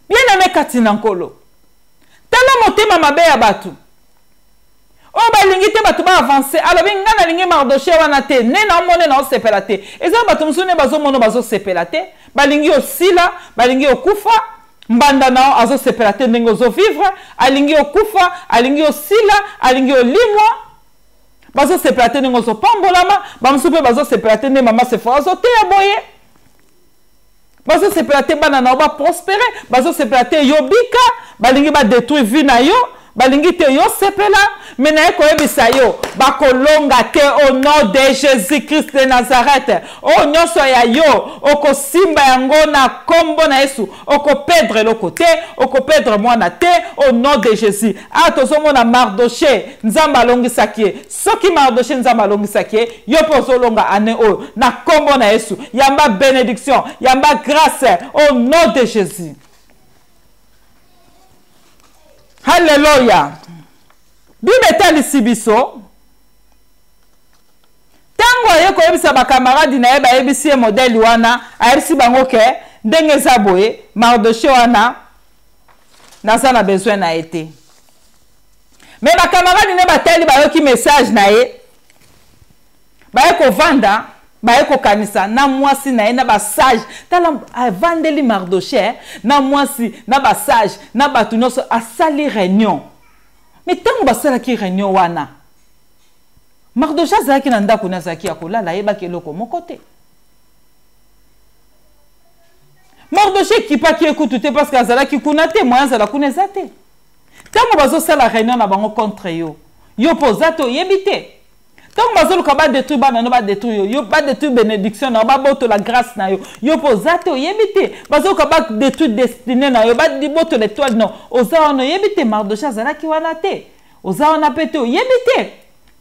Bien aimé katina nkolo. Tala motema mabe ya batu. Oh ba lingi te batu ba avancer alors binga na lingi Mardoché wana te ne na mone na osepela te eza batu musune bazo mono bazo sepela te ba lingi osila ba lingi okufa mbanda na azo sepela te ndenge ozo vivre alingi okufa alingi osila alingi olimwa bazo sepela te ndenge ozo pambolama ba musupe bazo sepela te ndenge mama se fa ozo te aboye bazo sepela te bana na ba prospérer bazo sepela te yobika ba lingi ba détruire vie na yo balingi te yo sepela mena eko ebisa yo bakolonga te au nom de Jésus-Christ de Nazareth o nyonso ya yo oko simba yango na kombo na Yesu oko perdre le côté oko perdre mwana te au nom de Jésus tozo mona Mardoché nzamba alongisaki soki Mardoché nzamba alongisaki yo pozo longa ane o na kombo na Yesu yamba bénédiction yamba grâce au nom de Jésus. Alléluia. Bible talisi biso. Tango ye ko yebisa ba camarade na ye ba yebisi modèle wana, ayebisi bango ke ndenge za boye, Mardoché wana naza na besoin na été. Mais ba camarade ne ba teli ba yoki message na ye. Ba ye ko vanda ba ko kanisa na mwasi na ye na ba sage tala vandeli Mardoché na mwasi na ba sage na batu nyonso asali réunion mais tango basala ki réunion wana Mardoché azaki na ndako na zaki ya kolala yeba keloko moko te Mardoché kipa ki ekutu te parce que azalaki kuna te moyen azala kuna eza te tango bazosala réunion na bango contre yo yo poza to yebi te. Donc, bazolo kaba détruire bana no ba détruire yo ba détruire bénédiction na ba boto la grâce na yo yo pozato yebite bazolo kaba détruire destinée na yo ba di boto l'étoile non oza no yebite Mardoché azalaki wana te oza wana pete yebite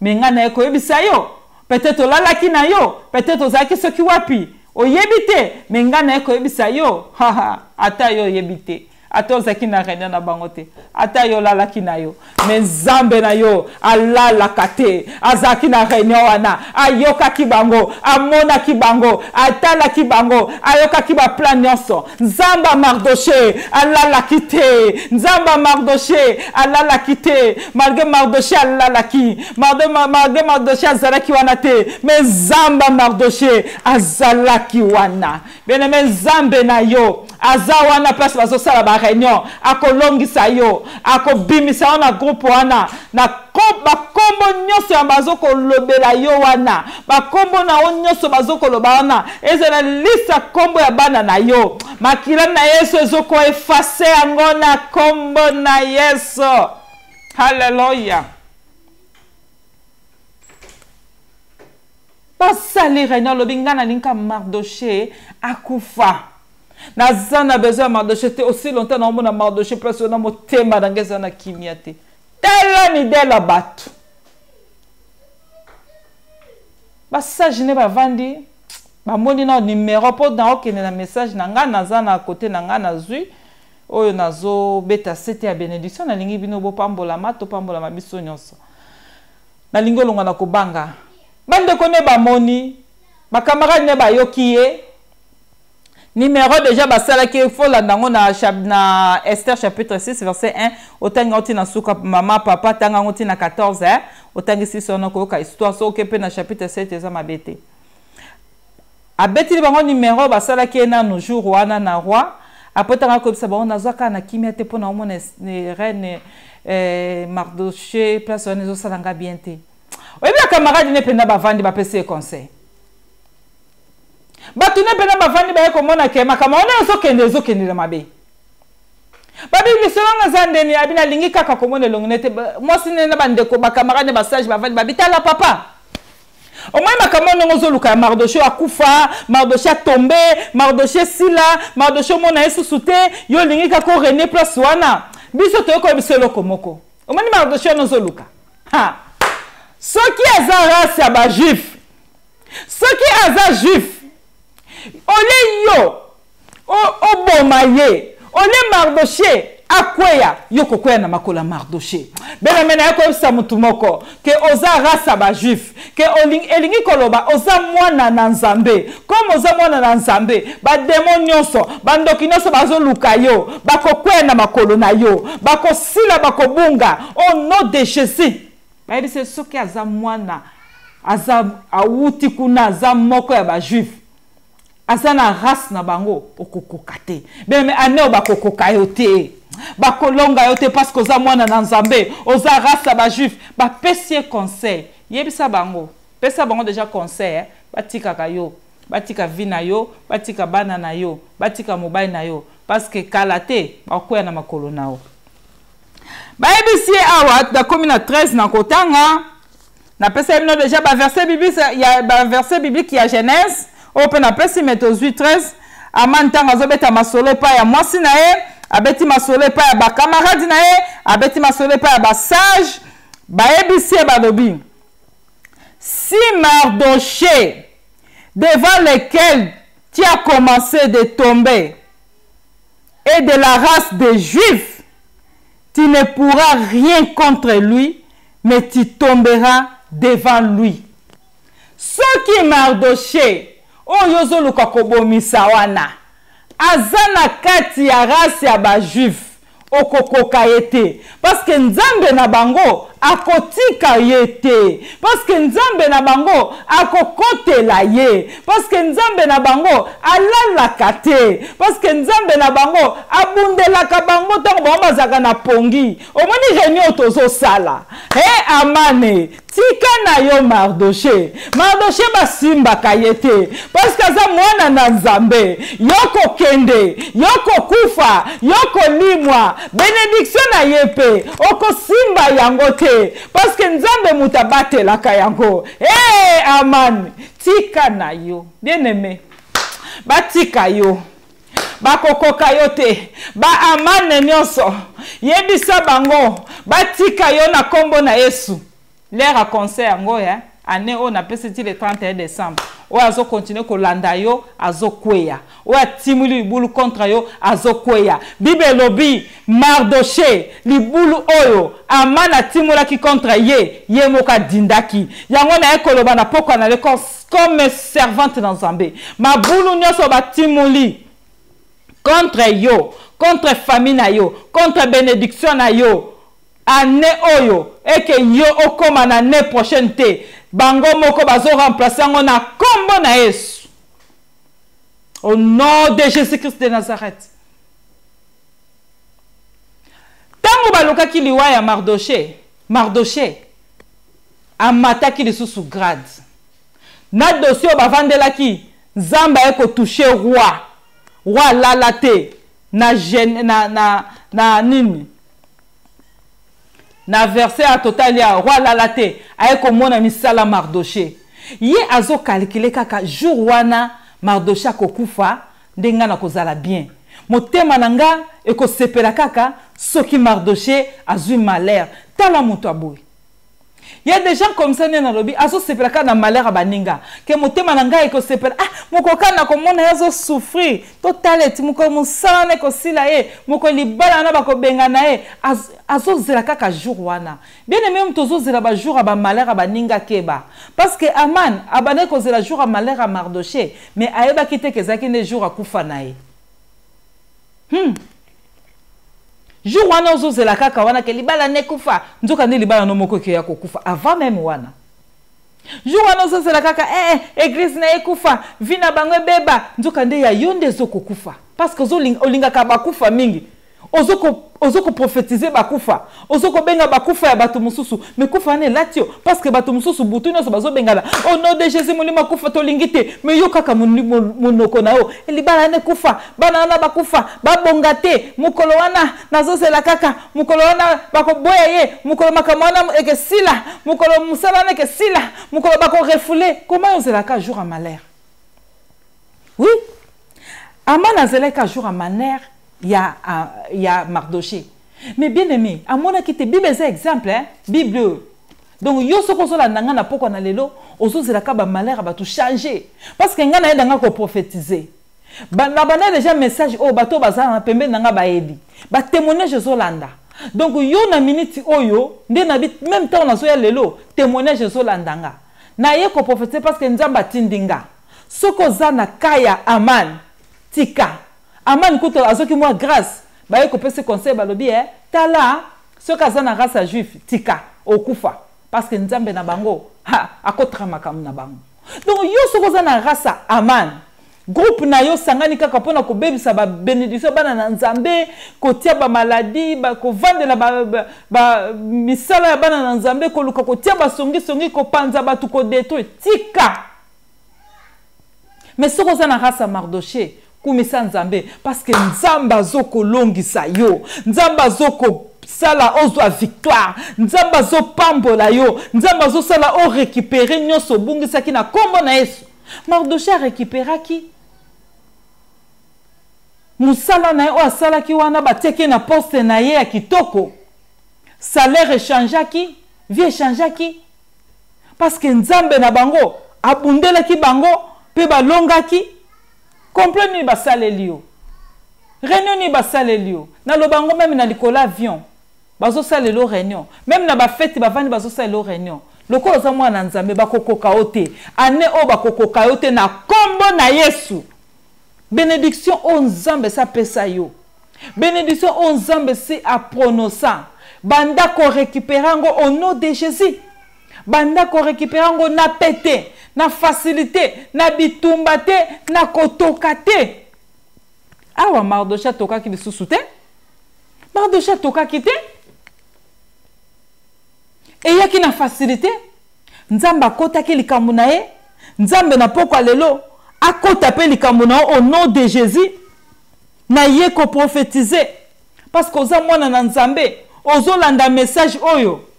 mais nga na ko yebisa yo peut-être olalaki na yo peut-être ozaki soki wapi Oyebite, mais ngana eko yebisa yo. Haha, ata yo yebite. Ata ozaki na réunion na bangote. Ata yo lalaki na yo. Mais Nzambe na yo, alala kate. Azaki na réunion wana. Ayoka kibango. Amona kibango. Atala kibango. Ayoka kiba plan nyonso. Nzamba Mardoché, alala kite. Nzamba Mardoché, alala kite. Malgré Mardoché, alala ki. Malgré Mardoché, azalaki wana te. Mais Nzamba Mardoché, azalaki wana. Bene mais Nzambe na yo. Azawana place bazo sala ba réunion. Ako longisa yo. Ako bimisa wana groupe wana. Na bakombo nyonso ya bazo kolobela yo wana. Bakombo na o nyonso bazo koloba wana. Ezala lista kombo ya bana na yo. Makila na Yesu ezoko effacer yango na kombo na Yesu. Hallelujah. Basali réunion lobingana linka Mardoché akufa. Nazana besoin Mardoché aussi longtemps na mona Mardoché place na motema dangeza na kimia te. Tela ni de la batu. Message ne ba vandi. Ba moni na numéro po na okene na message na nga nazana côté na nga nazui. Oyo nazo beta sete ya bénédiction na lingi bino bo pambola mato pambola mabiso nyonso. Na lingo longa na kobanga. Bande kone ba moni. Ba camarade ne ba yokiye. Numéro déjà basala qui faut la dango na Esther chapitre 6 verset 1 otanga oti na suka mama papa tanga oti na 14 otanga 6 ono ko ka histoire so ke pe na chapitre 7 eza mabete abeti bango numéro basala qui na no jour wana na roi après tanga ko bisa bango nazaka na kimia te pona omona reine Mardoché place wana zo salanga bien te oyebi camarade ne penda bavandi ba pese conseil batune pena bavandi baye komona ke makama ona zo kende le mabe babi bisolanga zandeni abina lingi kaka komona longnete mwasi nena bandeko bakamarade basage bavandi babitala papa au moins makama ona zo luka Mardoché akufa Mardoché tombé Mardoché sila Mardoché mona Yesu sute yo lingi kako René place wana biso to ko biselo komoko au moins Mardoché no zo luka ha soki azara sa ba juif soki azara juif ole yo o bomaye ole Mardoché akweya yo kokwea na makola Mardoché bela mena yako sa mutu moko ke oza rasa ba juif ke elingi koloba oza mwana na Nzambe comme oza mwana na Nzambe ba demon nyonso bandoki nyonso bazo luka yo bakokwea na makolo na yo bakosila bakobunga au nom de Jésus ba yebise soki aza mwana aza awuti kuna aza moko ya ba juif azana race na bango okokoka te beme aneo bakokoka yo te bakolonga yo te parce que oza mwana na Nzambe oza race ba juif ba pesi conseil yebisa bango pesa bango déjà conseil batika ka yo batika vina yo batika bana na yo batika mobile na yo parce que kalate bakoya na makolo nao bayebisi awa da komi na 13 na kotanga na pesa bino déjà ba verset biblique ya ba verset biblique ya Genèse open apesi metozi 13 amantanga zobeta masolo pa ya mwasi na ye abeti masolo pa ya bakamaradi na ye abeti masolo pa ya basage bayebisi balobi si Mardoché devant lequel tu as commencé de tomber et de la race des Juifs tu ne pourras rien contre lui mais tu tomberas devant lui ce qui Mardoché oyo zo luka kobomisa wana azana kati ya race ya ba juif okokoka yete parce que Nzambe na bango akotika yete parce que Nzambe na bango akokotela ye parce que Nzambe na bango alalaka te parce que Nzambe na bango abundelaka bango tango bango bazaka na pongi omoni réunion tozo sala amane tika na yo Mardoché basimbaka yete parce que aza mwana na Nzambe yoko kende yoko kufa yoko limwa bénédiction na yepe okosimba yango te parce que Nzambe mutabatelaka yango aman tika na yo bien aimé batika yo bakokoka yo te ba amane nyonso yebisa bango batika yo na kombo na Yesu l'air à concert ngo ya année on a passé le 31 décembre oyo azo continue kolanda yo azo kweya oyo atimuli libulu contre yo azo kweya Bible elobi Mardoché libulu oyo Aman atimulaki contre ye moka dindaki yango na ekoloba na poko na leko comme servante dans Nzambe mabulu nyonso batimuli contre yo contre famille na yo contre bénédiction na yo année oyo eke yo okoma na année prochaine te bango moko bazo remplacer ngo na kombo na Yesu au nom de Jésus-Christ de Nazareth. Tango baluka ki liwa ya Mardoché amataki lisusu grade na dossier bavandela ki Nzambe eko toucher roi lalate na nini na verset à total ya roi lalate ayeko mona misala Mardoché ye azo calculer kaka jour wana Mardoché akokufa ndenga na kozala bien motema nanga eko sepela kaka soki Mardoché azui malheur tala muto aboy. Il y a des gens comme ça dans lobby azo sepela ka na malheur baninga ke motema nanga eko sepela moko kana ko mona azo souffrir totaleti moko musana ko sila ye moko libala na bako benga na ye azo zela kaka jour wana bien aimé mtozo zela ba jour ba malheur baninga keba parce que Aman abane ko zela jour a malheur a Mardoché mais ayeba kite kezaki ne jour akufa na ye jour wana ozo zela kaka wana ke libala ne kufa nzoka ne libala no moko ke ya kokufa avant même wana jour wana ozo zela kaka église na ekufa vina bango beba nzoka nde ya yonde zo kokufa parce que olinga ka bakufa mingi ozo ko prophétiser bakufa ozo ko benga bakufa ya bato mususu mais kufa ne latio parce que bato mususu butu no so bazo bengala au nom de Jésus mulima kufa to lingite mais yo kaka monoko na yo libala ne kufa bana na bakufa babongate mukolo wana nazo sela kaka mukolo wana bako boya ye mukolo makamana eke sila mukolo musala ne ke sila mukolo bako refoulé comment on sela ka jour à malheur oui Aman zela ka jour à malheur il y a Mardoché. Mais bien aimé, à mon avis, Bible est exemple, hein? Bible. Donc, yo soko so la nanga na poko na lelo, ozo zela ka ba malheur ba tout changer. Parce que ngana yenda ko prophétiser. Ba na bana déjà message o bato bazana pembe nanga ba ebi. Ba témoignage zo landa. Donc yo na minute oyo, nde na bit même temps na so ya lelo, témoignage zo landanga. Na ye ko prophétiser parce que nzamba tindinga. Soko zana kaya Aman tika. Aman kuto azoki moi grâce ba yeko pese conseil balobi tala soka zana race juif tika okufa parce que nzambe na bango akotra makamu na bango donc yo soko zana race Aman groupe na yo sangani kaka pona ko bebisa ba bénédiction bana na nzambe ko tia ba maladie ba ko vandela ba misala ya bana na nzambe ko luka ko tia ba songi ko panza ba tu ko détruire tika mais soko zana race Mardoché kumisa nzambe parce que nzamba zoko longisa yo nzamba zoko sala ozwa victoire nzamba zo pambola yo nzamba zo sala o récupérer nyonso bungisa ki na kombo na Yesu Mardoché récupéra ki musala na o asala ki wana bateke na poste na ye ya kitoko salaire échangea ki vie échangea ki parce que nzambe na bango abundela ki bango pe balonga ki complot ni basale lio réunion ni basale lio na lobango même na likola avion bazo sale lo réunion même na ba fête ba vandi bazo sale lo réunion lokolo za mwana nzambe bakokoka ote ane o bakokoka ote na kombo na Yesu bénédiction o nzambe sa pesa yo bénédiction o nzambe si a prononçant banda ko récupérango au nom de Jésus banda ko récupérango na pété na facilité na bitumba te na kotoka te awa Mardoché toka ki lisusu te Mardoché toka ki te e yaki na facilité nzamba kota ki likambo na ye nzambe na poko lelo akota pe likambo na au nom de Jésus na ye ko prophétiser parce que oza mwana na nzambe ozolanda message oyo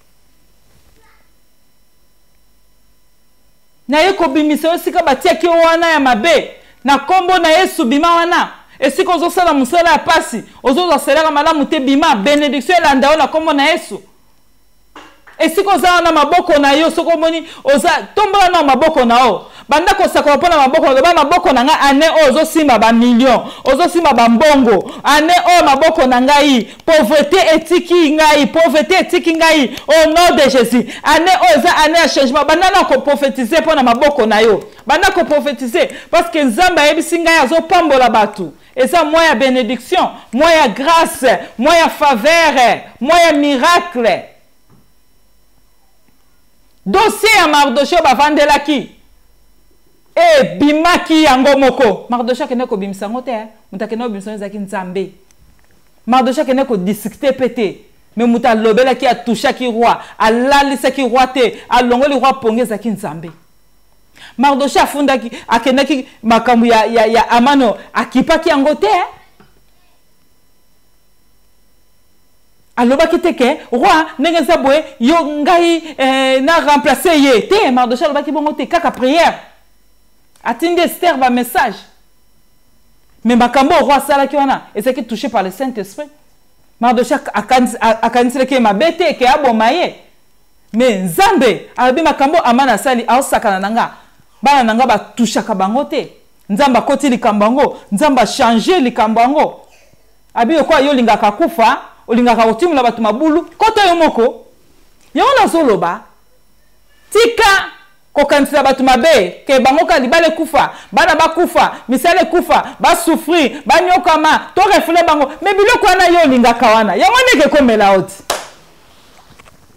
na ye ko bimisa osika batiaki wana ya mabe na kombo na Yesu bima wana esika ozosala musala ya pasi ozozoselaka malamu te bima bénédiction elanda yo na kombo na Yesu esika ozala na maboko na yo soko moni oza tombola na maboko na yo banda ko sakola pona maboko ba maboko na nga ane ozo simba ba million ozo simba ba mbongo ane o maboko na ngai pauvreté etiki ngai pauvreté etiki ngai au nom de Jésus ane oza ane a changement banda na ko prophétiser pona maboko na yo banda ko prophétiser parce que nzamba yebisi ngai azo pambola batu et ça moi ya bénédiction moi ya grâce moi ya faveur moi ya miracle dossier ya Mardochée bavandelaki e bimaki yango moko Mardochée kene ko bimisa ngote mutakene bimisa zaki nzambe Mardochée kene ko discuter pété mais muta lobela ki a touché ki roi alalisa ki roi te alongoli roi ponge zaki nzambe Mardochée afundaki akenaki makambu ya amano akipaki yango te alobaki te ke roi ndenge za boye yo ngai na remplacer ye te Mardochée alobaki bongo te kaka prière atindi Esther ba message mais makambo roi salaki wana ezaki touché par le Saint-Esprit Mardochée akanisile ke mabete ke aboma ye mais nzambe alobi makambo amana sali aosakana nanga bana nanga ba touchaka bango te nzamba koti likambo ngo nzamba changer likambo ngo abi ko yo lingaka kufa olingaka otimula batu mabulu kota yo moko yo na zoloba tika ko kansila batu mabe ke bango ka libale kufa bana ba kufa misale kufa ba souffrir ba nyokama to refule bango mais biloko wana yo lingaka wana yango ndeke komela oti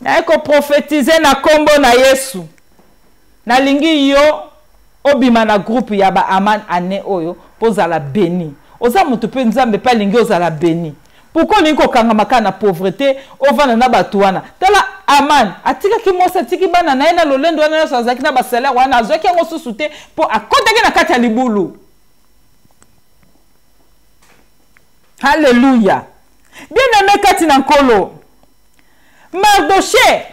na ko prophétiser na kombo na Yesu na lingi yo obima na groupe ya ba aman ane oyo poza la béni oza mutu pe nzambe pa lingi oza la béni pourquoi lingo kanga makana pauvreté ovana na batu wana tala aman atika ki mosa tiki bana na ina lolendo wana so azaki na ba salaire wana azoki ngo susute po akotaki na kati ya libulu Alléluia bien aimé kati na nkolo Mardochée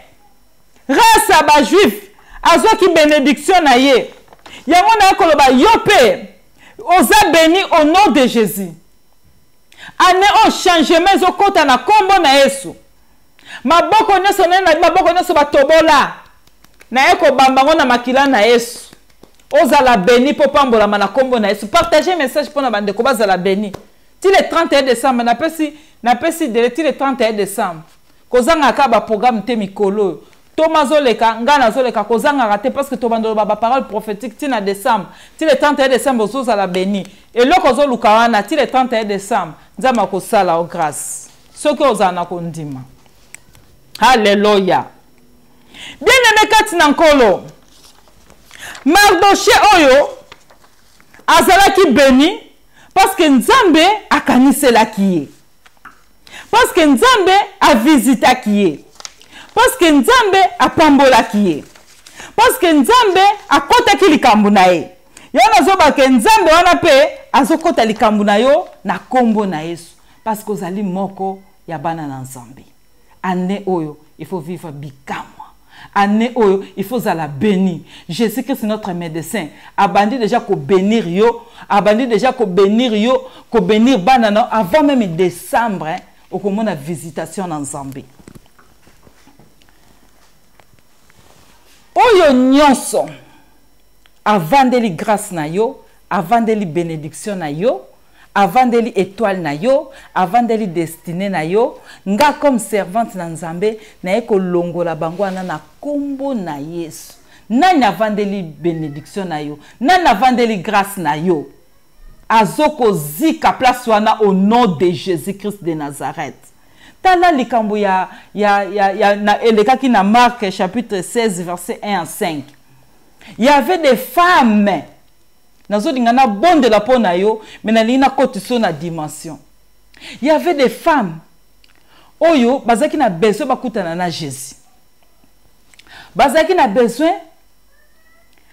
grâce à ba juif azoki bénédiction na ye yango na koloba yope oza béni au nom de Jésus ane o changement ezokota na kombo na Yesu maboko nyonso na maboko nyonso batobola na eko bambango na makila na Yesu ozala béni po pambola na kombo na Yesu partagez message pour na bande ko bazala béni ti le 31 décembre na pesi de ti le 31 décembre kozanga ka ba programme te mikolo Thomas Zoleka, Ngana Zoleka, Kozanga raté parce que Tobando ba parole prophétique tina décembre. Ti le 31 décembre zo za la béni. Et le kozo lukawana ti le 31 décembre. Nzama ko sala o grâce. Ce que ozana ko ndima. Alléluia. Bien aimé katina nkolo. Mardochée oyo azalaki béni parce que Nzambe akanisela kiye. Parce que Nzambe a visité kiye. Parce que Nzambe a pambola kiye. Parce que Nzambe a kota ki likambu na ye. Yana zoba ke Nzambe wana pe azokota likambu na yo na kombo na Yesu. Parce que ozali moko ya bana na Nzambe. Ane oyo, il faut vivre bikamwa. Ane oyo, il faut zala béni. Jésus-Christ c'est notre médecin. Abandi déjà ko bénir yo, abandi déjà ko bénir yo, ko bénir bana na avant même décembre, hein, au comment la visitation en Nzambe. Oyo nyonso avant de li grâce na yo, avant de li bénédiction na yo, avant de li étoile na yo, avant de li destinée na yo, nga comme servante na Nzambe na eko longola bango na kombo na Yesu. Nani avant de li bénédiction na yo, nani avant de li grâce na yo. Azoko zika place wana au nom de Jésus-Christ de Nazareth. Tala likambo na eleka ki na Marc chapitre 16 verset 1 à 5. Il y avait des femmes nazo dingana bonde la pona yo mais na lina kotiso na dimension. Il y avait des femmes oyo bazaki na besoin bakutana na Jésus. Bazaki na besoin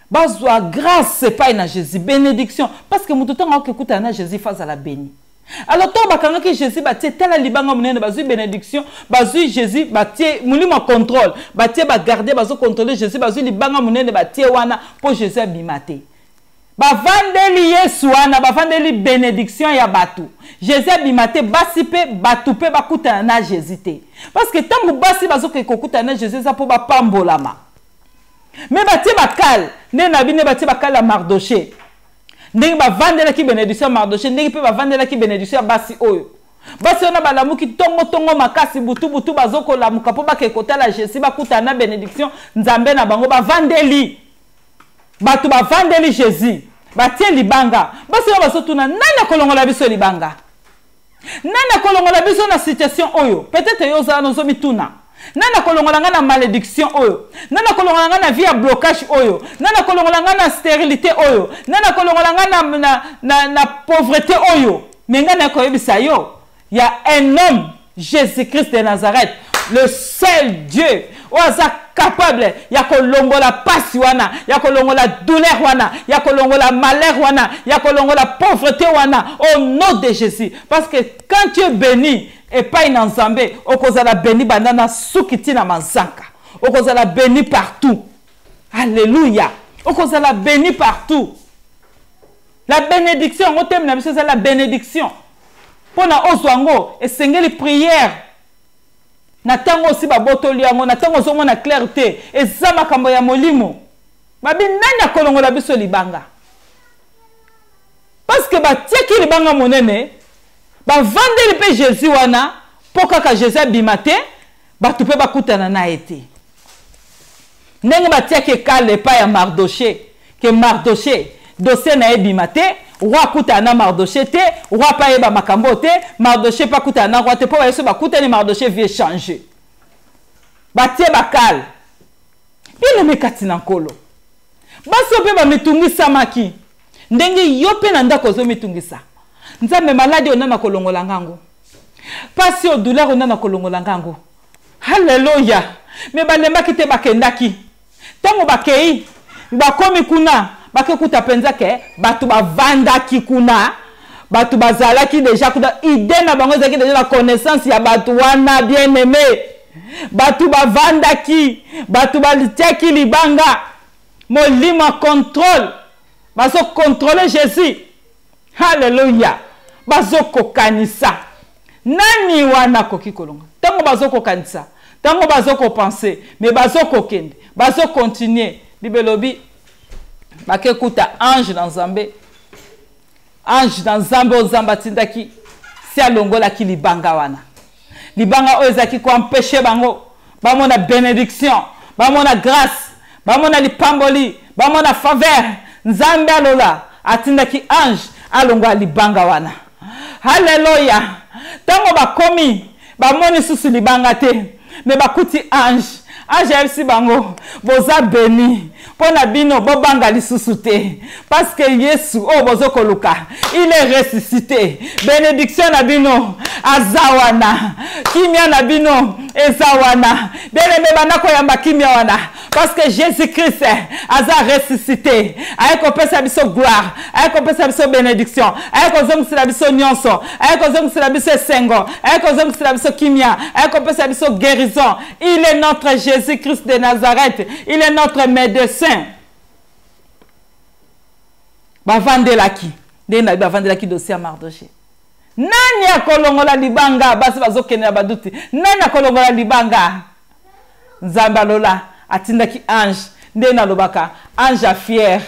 bazwa grâce pas na Jésus, bénédiction parce que mutu tanga okutana na Jésus face à la béni. Alors toi bakanga que Jésus batie tela libanga munene bazui bénédiction bazui Jésus batie mulimo contrôle batie ba garder bazo contrôler Jésus bazui libanga munene batie wana pour Jésus bimate bavandeli Yesu wana bavandeli bénédiction ya batu Jésus bimate basi pe batu pe bakutana na Jésus te parce que tangu basi bazo ke kokutana na Jésus za po ba pambolama Mais batie bakal, ne nabine batie bakal à Mardoché. Ndenge ba vandela ki bénédiction Mardoché, ndenge pe ba vandela ki bénédiction basi oyo. Basi ona balamu ki tongo makasi butu bazoko la mukapo ba ke kotala Jésus ba kutana bénédiction nzambe na bango ba vandeli. Batu ba vandeli Jésus. Batie libanga. Basi ona basotuna nana kolongola biso libanga. Nana kolongola biso na situation oyo. Peut-être yo za nozo mituna. Nana kolongola nga na malédiction oyo. Nana kolongola nga na vie à blocage oyo. Nana kolongola nga na stérilité oyo. Nana kolongola nga na pauvreté oyo. Menga na koyebisa yo. Il y a un homme, Jésus-Christ de Nazareth, le seul Dieu, oza capable, ya kolongola pasi wana, ya kolongola douleur wana, ya kolongola malheur wana, ya kolongola pauvreté wana, au nom de Jésus. Parce que quand tu es béni, et pas une ensemble, okozala béni banana soukiti na manzanka, okozala béni partout. Alléluia. Okozala béni partout. La bénédiction, on t'aime la mission, c'est la bénédiction. Pour na ozwango, et sengeli prière. Natango aussi babotoli yango, natango zomo na clarté, et zama kambo ya molimo. Babi nanya kolongo la biso libanga. Parce que ba tieki libanga monene, ba vande lipe Jésus wana, poka ka Jésus bimate, ba tupe ba kutana na ete. Nenge ba tieki kale pa ya Mardoché, que Mardoché, dossier na bimate, roi kutana Mardoché te, roi pa yeba makambo te, Mardoché pa kutana roi te, po ba yeso ba kutani Mardoché vie changer. Ba tie bakal. Ile mekati na nkolo. Baso pe ba mitungisa maki. Ndenge yope na ndako zo mitungisa. Nzambe maladi onana kolongola ngango. Pasi o douleur onana kolongola ngango. Hallelujah. Me balemba kite bakendaki. Tango bakei, bakomi kuna, bakekuta penza ke batu bavandaki kuna. Batu bazalaki déjà kuna idée na bango zaki déjà la connaissance ya batu wana bien-aimé. Batu bavandaki, batu balitiaki libanga. Molima contrôle. Baso contrôler Jésus. Alléluia. Baso kokanisa. Nani wana koki kolonga. Tango baso kokanisa. Tango baso ko penser. Mais baso kokende. Baso continuer. Libelobi. Bake kuta ange dans Zambé. Ange dans Zambé o Zamba tindaki. Si alongola ki libanga wana. Libanga ozaki ko empêcher bango. Bamona bénédiction. Bamona grâce. Bamona lipamboli. Bamona faveur. Nzambe alola atindaki ange alongwa libanga wana. Hallelujah. Tango bakomi bamoni susu libanga te me bakuti ange. Ange elsi bango boza béni pona bino bobanga lisusu te parce que Yesu o bozo koluka il est ressuscité. Bénédiction na bino azawana kimia na bino ezawana bien-aimé banako yamba kimia wana parce que Jésus-Christ aza ressuscité ayeko pesa biso gloire ayeko pesa biso bénédiction ayeko zongisa biso nyonso ayeko zongisa biso sengo ayeko zongisa biso kimia ayeko pesa biso guérison. Il est notre Jésus-Christ de Nazareth. Il est notre médecin. Bavandelaki. Dena bavandelaki dossier à Mardoché. Nani akolongola libanga basi bazokene na baduti. Nani akolongola libanga. Nzambalola atindaki ange. Ndena lobaka ange a fier.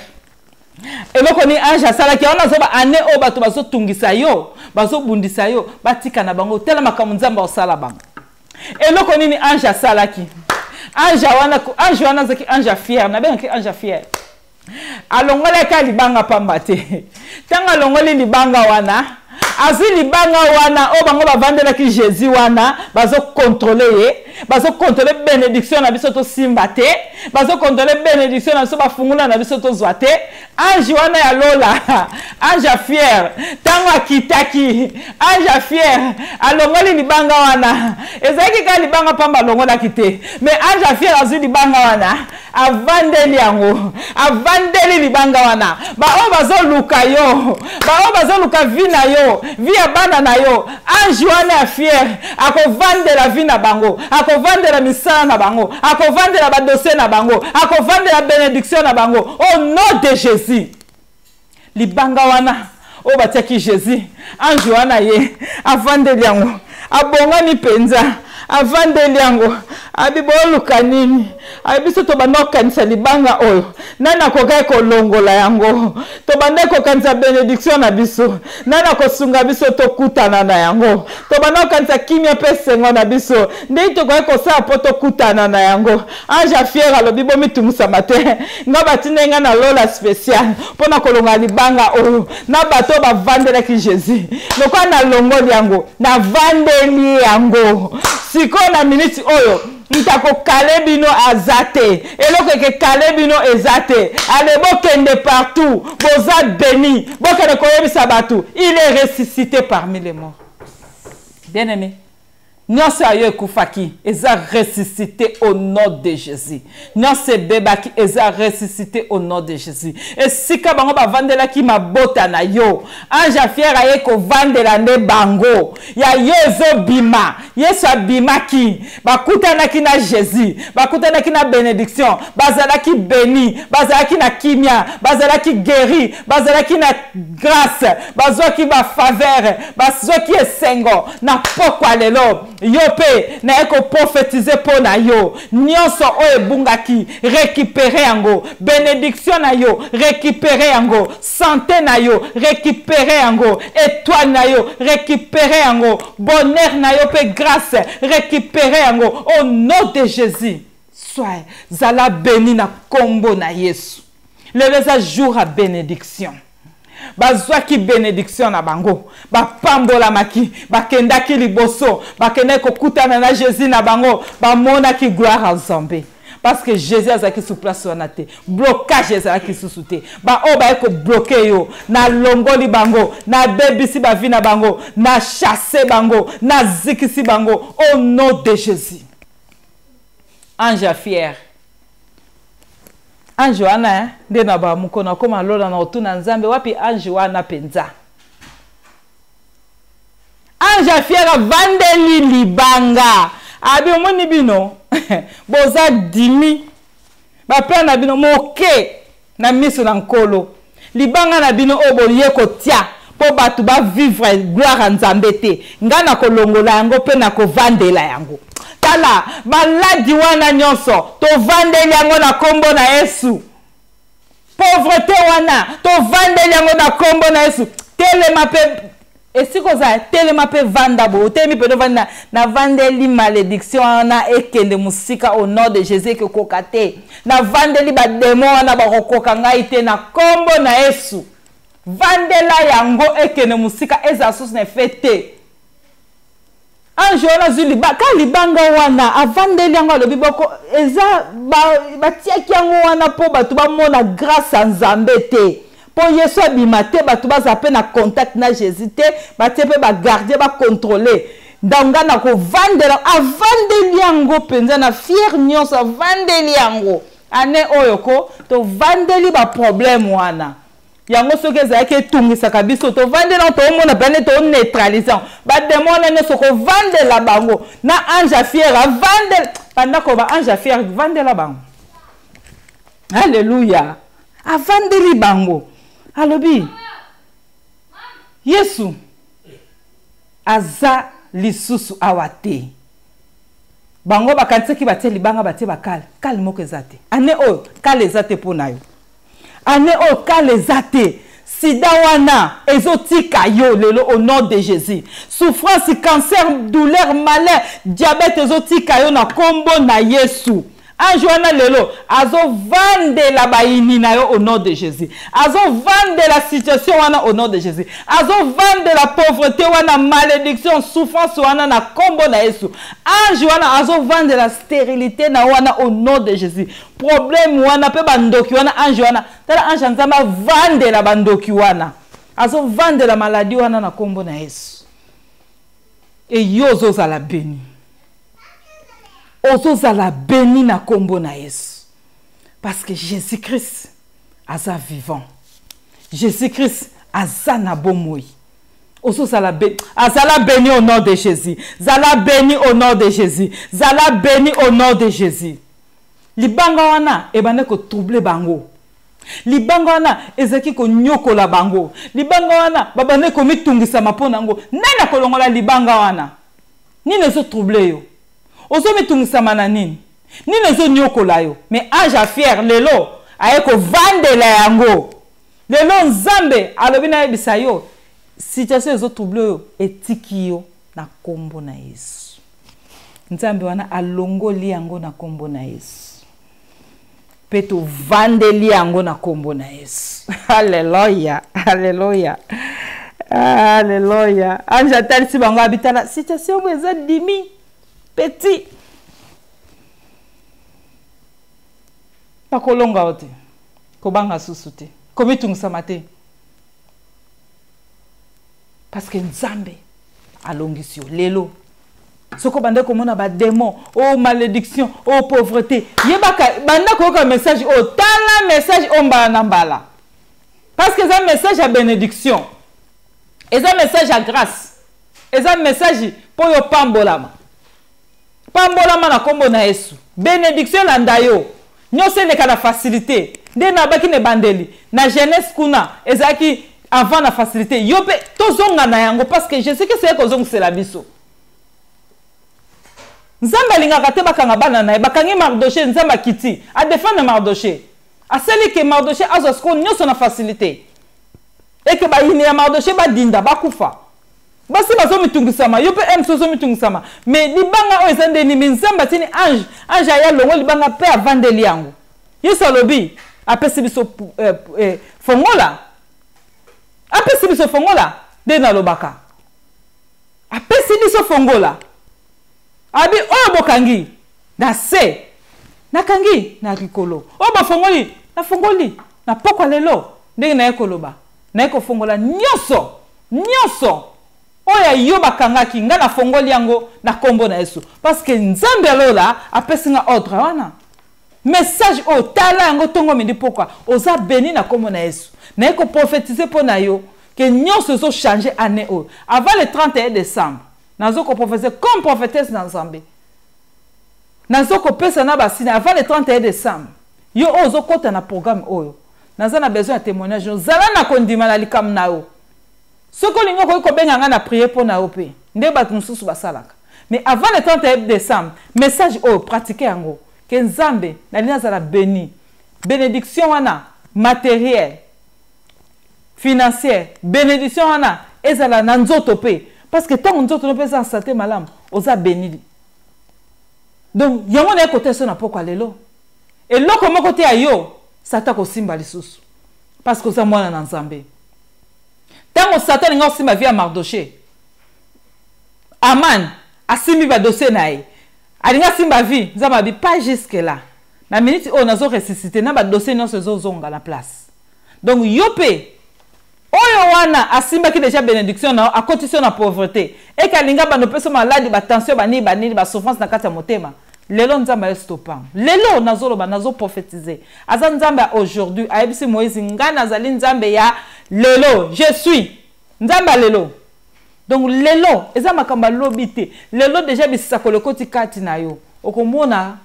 Eloko ni ange asalaki ona zoba ane o bato bazotungisa yo, bazobundisa yo, batika na bango tela makamu nzamba osala bango. Eloko nini ange asalaki. Ange wana zaki ange fier, na benga ki ange fier. Alongola ka libanga pamba te. Tanga alongoli libanga wana, azi libanga wana o bango bavandela ki Jésus wana, bazo contrôler ye, bazo contrôler bénédiction na biso to simba te, bazo contrôler bénédiction na biso bafungula na biso to zwa te. Ange wana ya lola, ange fier, tango akitaki, ange fier, alongoli libanga wana. Ezaki ka libanga pamba alongola kite, mais ange fier azi libanga wana, avandeli yango, avandeli libanga wana. Ba o bazo luka yo, ba o bazo luka vina yo, via bana na yo. Ange wana fier, akovandela vina bango, akovandela misala na bango, akovandela ba dossier na bango, akovandela bénédiction na bango. Au nom de Jésus. Libanga wana o batiaki Jésus ange wana ye avandeli yango abongani penza avandeli yango abiboluka nini Abiso to bando kanisa libanga oyo. Nana kokai ko longola yango. To bando ko kanisa benediction na biso. Nana ko sunga biso to kutana na yango. To bando kanisa kimia pe sengo na biso. Ndei to kokai ko sa poto kutana na yango. Anja fiera lo bibo mitumusa mate. Nga batinenga na lola spécial. Pona kolonga libanga oyo. Na bato ba vandela ki Jésus. Noko na longo yango. Na vandeli yango. Siko na minute oyo. Ntako kalebino azate. Eloko ke kalebino ezate. Alebo kende partout. Boza béni. Bokene koyebi sabatu. Il est ressuscité parmi les morts. Bien aimé. Nyonso ayo ekufaki eza ressuscité au nom de Jésus. Nyonso bebaki eza ressuscité au nom de Jésus. Et sika bango ba vandela ki mabota na yo. Anja fiera ye ko vandela nde bango. Ya yo ezo bima. Yesu abimaki. Bakutana ki na Jésus. Bakutana ki na bénédiction. Bazala ki béni. Bazala ki na kimia. Bazala ki guéri. Bazala ki na grâce. Bazwa ki ba faveur. Bazwa ki esengo. Na pokwa lelo. Yo pe na eko prophétiser pour na yo nyonso o ebungaki récupérer yango bénédiction na yo récupérer yango santé na yo récupérer yango étoile na yo récupérer yango bonheur na yo pe grâce récupérer yango au nom de Jésus. Sois zala béni na kombo na Yesu. Le jour à bénédiction. Bazwa ki bénédiction na bango ba pambola maki ba kenda ki liboso ba kende ko kutana na Jésus na bango ba mona ki gloire à Nzambe parce que Jésus a qui sous place wana te blocage ezala ki susute ba o ba ko bloquer yo na longoli bango na bebisi ba vi na bango na chasser bango na zikisi bango au nom de Jésus. Ange fier ange wana nde na ba mukona koma lola na otuna Nzambe wapi ange wana penza. Ange fiera vandeli libanga abi omoni bino boza dimi ba pe na bino moke na miso na nkolo libanga na bino oboye ko tia po batu ba vivre gloire à Nzambe te ngana ko longola yango pe na ko vandela yango. Tala maladi wana nyonso to vandeli yango na kombo na Yesu. Pauvreté wana to vandeli yango na kombo na Yesu. Telema pe esiko za telema pe vanda bo temi pe do vanda na vandeli malédiction na ekende musika au nom de Jésus ke kokate na vandeli ba démon wana ba kokoka ngai te na kombo na Yesu. Vandela yango ekende musika eza source na fete. Ange wana zuli ba ka libanga wana avandeli yango lobi boko eza ba tiaki yango wana po batu ba mona grâce à Nzambe te po Yesu abimate batu ba zape na contact na Jésus te ba tepe ba garder ba contrôler ndanga na ko vandela avandeli yango penza na fier nyonso avandeli yango ane oyoko to vandeli ba problème wana. Yango soki ezalaki etungisaka biso to vandela to mona bane to neutralisant ba demona nyonso ko vandela bango na ange fiera vandela pandako ba ange fiera vandela bango. Alléluia. Avandeli bango. Alobi Yesu aza lisusu awate bango bakanseki batie libanga batie bakale kale moko ezate ane oyo kale ezate pona yo ane o kalezate sida wana ezotika yo lelo au nom de Jésus. Souffrance, cancer, douleur, malheur, diabète ezotika yo na kombo na Yesu. Ange wana lelo azo vande la baini na yo au nom de Jésus. Azo vande la situation wana au nom de Jésus. Azo vande la pauvreté wana, malédiction, souffrance wana na kombo na Yesu. Ange wana azo vande la stérilité na wana au nom de Jésus. Problème wana pe bandoki wana ange wana. Tala ange Nzambe vande la bandoki wana. Azo vande la maladie wana na kombo na Yesu. Et yozo za la béni. Ozo la béni na kombo na Yesu. Parce que Jésus-Christ aza vivant. Jésus-Christ aza na bomoi. Ozo la béni. Azala béni au nom de Jésus. Zala béni au nom de Jésus. Zala béni au nom de Jésus. Libanga wana ebane ko trouble bango. Libanga wana ezaki ko nyoko la bango. Libanga wana babane ko mitungisa mapona ngo. Nana ko longola libanga wana. Nini zo trouble yo. Ozo mitungisa mana nini? ni nezo nyokola yo mais ange fier lelo ayeko vandela yango lelo nzambe alobi na yebisa yo situation ezo trouble yo etiki yo na kombo na Yesu nzambe wana alongoli yango na kombo na Yesu peto vandeli yango na kombo na Yesu haleluya haleluya haleluya ange atalisi bango abitala situation eza dimi petit pakolonga ote kobanga susu te komitungisa te parce que nzambe alongisi yo lelo soko bande komona ba démon oh malédiction oh pauvreté yebaka banda koyoka message oh tala message oh mbala na mbala parce que c'est un message à bénédiction et un message à grâce et un message pour yo pambolama na kombo na Yesu bénédiction na ndayo nyose eleka na facilité nde na baki ne bandeli na jeunesse kuna ezaki avant na facilité yo pe tozonga na yango parce que je sais que c'est kozongusela biso nzambe alingaka te bakanga bana na ye bakangi Mardoché nzambe akiti a défendre Mardoché aseli ke Mardoché azwa siko nyonso na facilité et que bayini ya Mardoché badinda bakufa basi bazomitungisama yo pe emsoso mitungisama mais libanga oyo eza ndeni nzambe atini ange aya longo libanga pe avandeli yango yesu alobi apesi biso fongola apesi biso fongola nde nalobaka apesi biso fongola abi oyo bokangi na se nakangi na likolo oyo bafongoli nafongoli na pokwa lelo ndenge naye koloba naye kofongola nyonso oya yo bakangaki nga na fongoli yango na kombo na Yesu parce que nzambe alola apesi nga ordre wana message o tala yango tongo mindi pourquoi oza béni na kombo na Yesu na eko prophétiser po na yo que nyonso zo changer année o avant le 31 décembre nazo ko prophétiser comme prophétesse na nzambe nazo ko pesa na basina avant le 31 décembre yo ozo kota na programme oyo naza na besoin de témoignage zala na kondima na likam na yo soko lingo ko benga nga na prier pour na opé nde batu mususu basalaka mais avant le 31 décembre message o pratiquer yango que nzambe na lina za la béni bénédiction wana matériel financière bénédiction wana ezala na nzoto pe parce que tant nzoto no pesa santé malamu oza béni donc yango na côté so na poko lelo et loko moko te ayo sata ko simba lisusu parce que oza mwana na nzambe. Tango Satan nga osimba via Mardoché. Aman asimi ba dossier nae. Alinga simba vi, nzamba bi pas jusque là. Na minute on nazo ressusciter na ba dossier non sezo zonga la place. Donc yope oyo wana asimba ki déjà bénédiction na a condition na pauvreté. Et kalinga ba no peso malade ba tension ba ni ba souffrance na kati ya motema. Lelo nzamba estopang. Lelo nazolo ba nazo prophétiser. Aza nzamba aujourd'hui ayebisi Moïse nga nazali nzambe ya lelo, je suis nzamba lelo. Donc lelo eza makamba lobité. Lelo déjà bisisa kolokoti kati na yo. Okomona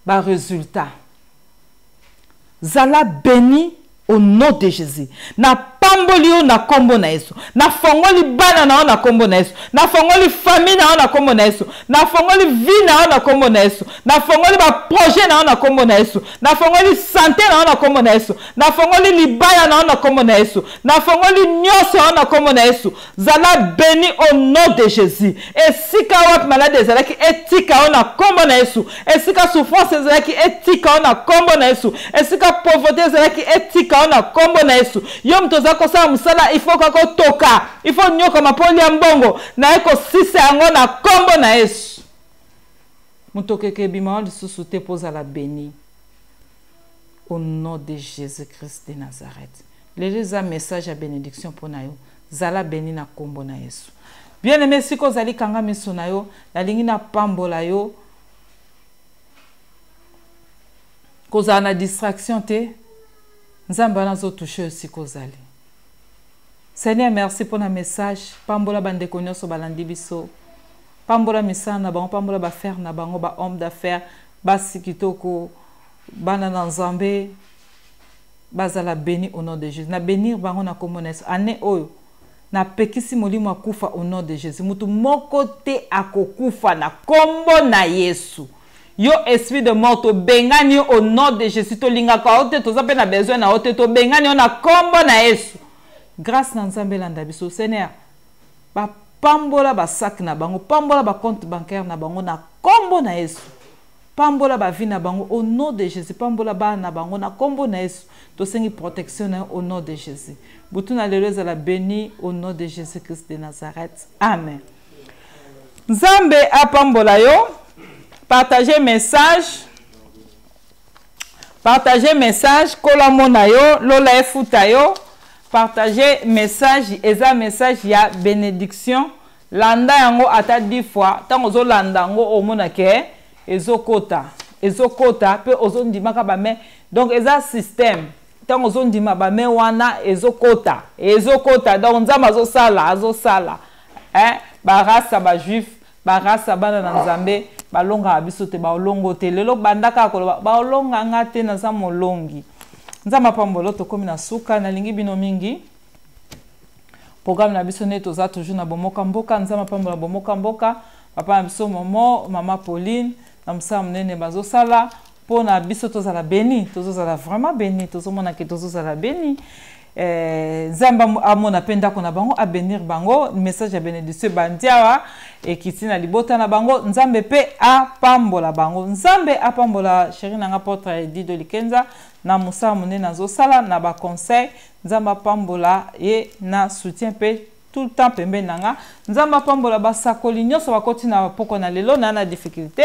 ba résultat. Zala béni au nom de Jésus. Na pambolio na kombo na Yesu. Na fongoli bana na na kombo na Yesu. Na fongoli famille na kombo na Yesu. Na fongoli vie na kombo na Yesu. Na fongoli ba projet na kombo na Yesu. Na fongoli santé na kombo na Yesu. Na fongoli libaya na kombo na Yesu. Na fongoli nyoso na kombo na Yesu. Zala béni au nom de Jésus. Et si ka wat malade ezalaki etika na kombo na Yesu. Et si ka souffrance ezalaki etika na kombo na Yesu. Et si ka pauvreté ezalaki etika na kombo na Yesu. Yom toza kosa musala il faut kako toka. Il faut nyoka mapoli ya mbongo na eko sise yango na kombo na Yesu. Mutokeke bima lisusu te poza la béni. Au nom de Jésus-Christ de Nazareth. Les message à bénédiction pour nayo. Zala béni na kombo na Yesu. Bien aimé siko zali kanga miso na yo, la lingi na pambola yo. Koza na distraction te. Nzamba nazo toucher siko zali. Seigneur, merci pour le message. Pambola bande konyoso balandi biso. Pambola misana bango, pambola ba faire na bango ba homme d'affaires, ba sikitoko, bana na Nzambe. Bazala béni au nom de Jésus. Na bénir bango na komones ane oyo. Na pekisi molimo akufa au nom de Jésus. Mutu moko te akokufa na kombo na Yesu. Yo esprit de mort to bengani au nom de Jésus to linga ka ote to zape na besoin na ote to bengani on a kombo na Yesu. Grâce na Nzambe landa biso Seigneur. Ba pambola ba sac na bango, pambola ba compte bancaire na bango na kombo na Yesu. Pambola ba vie na bango au nom de Jésus. Pambola ba na bango na kombo na Yesu. To sengi protection au nom de Jésus. Butu na lelo la béni au nom de Jésus Christ de Nazareth. Amen. Nzambe a pambola yo. Partagez message. Partagez message. Kolamona yo. Lola efuta yo. Partagez message. Eza message ya bénédiction. Landa yango ata 10 fois. Tango zo landa yango omona ke. Ezo kota. Ezo kota. Pe ozo ndimaka ba me. Donc eza système. Tango ozo ndima ba me wana ezo kota. Ezo kota. Donc nzamba zo sala. Azo sala. Barasa ba juif. Barasa bana na Nzambe. Balonga biso te baolongo te lelo bandaka koloba baolonga ngate na za molongi nzama pambolo to komi na suka na lingi bino mingi programme na biso ne toza toujours na bomoka mboka nzama pambola bomoka mboka papa na biso momo mama Pauline na msa mnene bazo sala pona biso tozala beni tozozala vraiment beni tozomona ke tozozala beni Nzamba amona penda kona bango a bénir bango message ya bénédiction bandiawa ekiti na libota na bango Nzambe pe a pambola bango Nzambe a pambola chéri nanga porte Dido Likenza na musa mune na zo sala na ba conseil Nzamba pambola ye na soutien pe tout le temps pembe nanga Nzamba pambola ba sakoli nyoso bakoti na poko na lelo na difficulté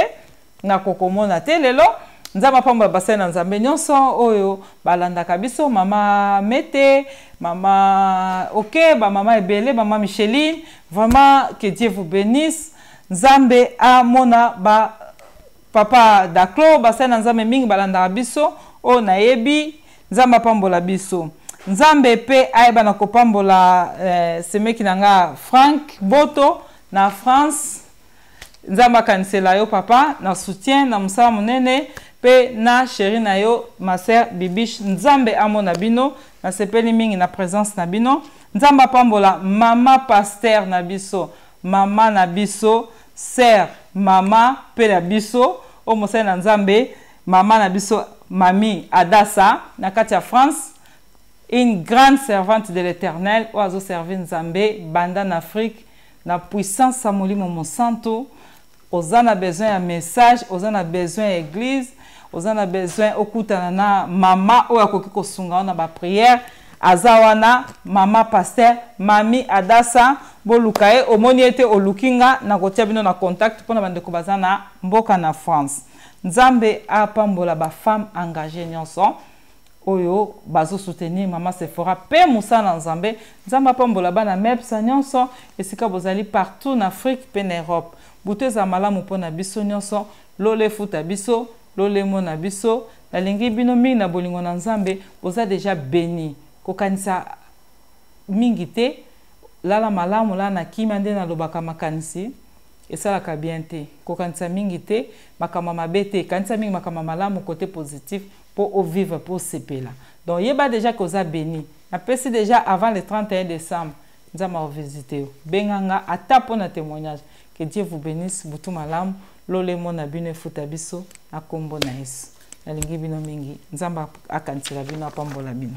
na kokomona te lelo Nzamba pambola basai na Nzambe nyonso oyo balandaka biso mama Mete mama OK ba mama Ebele mama Micheline vraiment que Dieu vous bénisse Nzambe a mona ba papa Daklo basai na Nzambe mingi balandaka biso o na yebi Nzamba pambola biso Nzambe pe ayeba na kopambola semeki nanga Frank Boto na France Nzamba kanisela yo papa na soutien na musala munene pe na chéri na yo ma sœur Bibiche Nzambe amona bino na sepeli mingi na présence na bino Nzamba pambola mama pasteur na biso mama na biso sœur mama pe na biso o mosala na Nzambe mama na biso mami Adassa na kati ya France une grande servante de l'Éternel o azo servir Nzambe banda en Afrique na puissance ya molimo mosanto ozana besoin ya message ozana besoin ya église ozana besoin okutana na mama oyo akoki kosunga na ba prière azawana mama pasteur mami Adassa boluka e omoni ete olukinga na kotia bino na contact pona bandeko bazana mboka na France Nzambe apambola ba femme engagée nyonso oyo bazo soutenir mama Sephora pe musa na Nzambe Nzambe apambola bana mepsa nyonso esika bozali partout en Afrique pe en Europe buteza malamu pona biso nyonso lole futa biso lole mona biso na lingi bino mingi na bolingo na Nzambe boza déjà béni kokanisa mingi te lala malamu la na kimia nde na lobaka makanisi esalaka bien te kokanisa mingi te makama mabe te kanisa mingi makama malamu côté positif pour au vivre pour sepela donc yeba déjà koza béni na pesi déjà avant le 31 décembre Nzamba visiter benganga ata pona témoignage que Dieu vous bénisse butu malamu lole mona bino futa biso na kombo na Yesu na lingi bino mingi Nzamba akansila bino apambola bino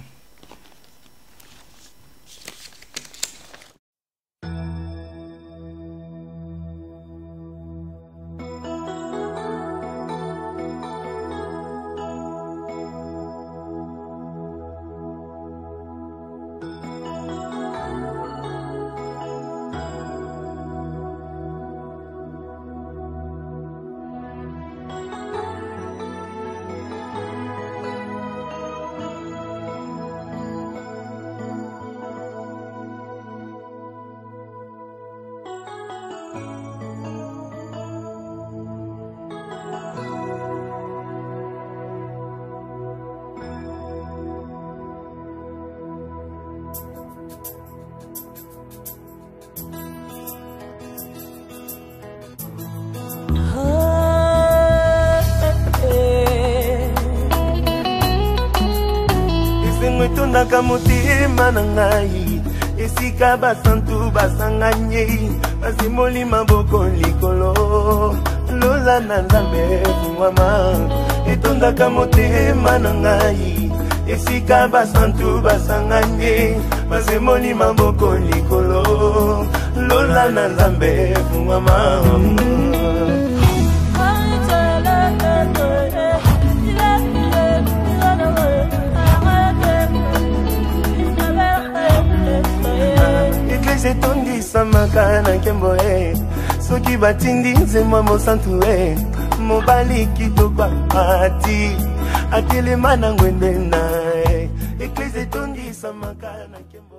etondaka motema na ngai esika basantu basanganye basimoli maboko likolo lola na nzambe mama etondaka motema na ngai esika basantu basanganye basemoli maboko likolo lola na nzambe mama etondisama na nkembo soki batindi nzembo mosantu mobali kitoko ati atelema na ngwende na eklise etondisama na nkembo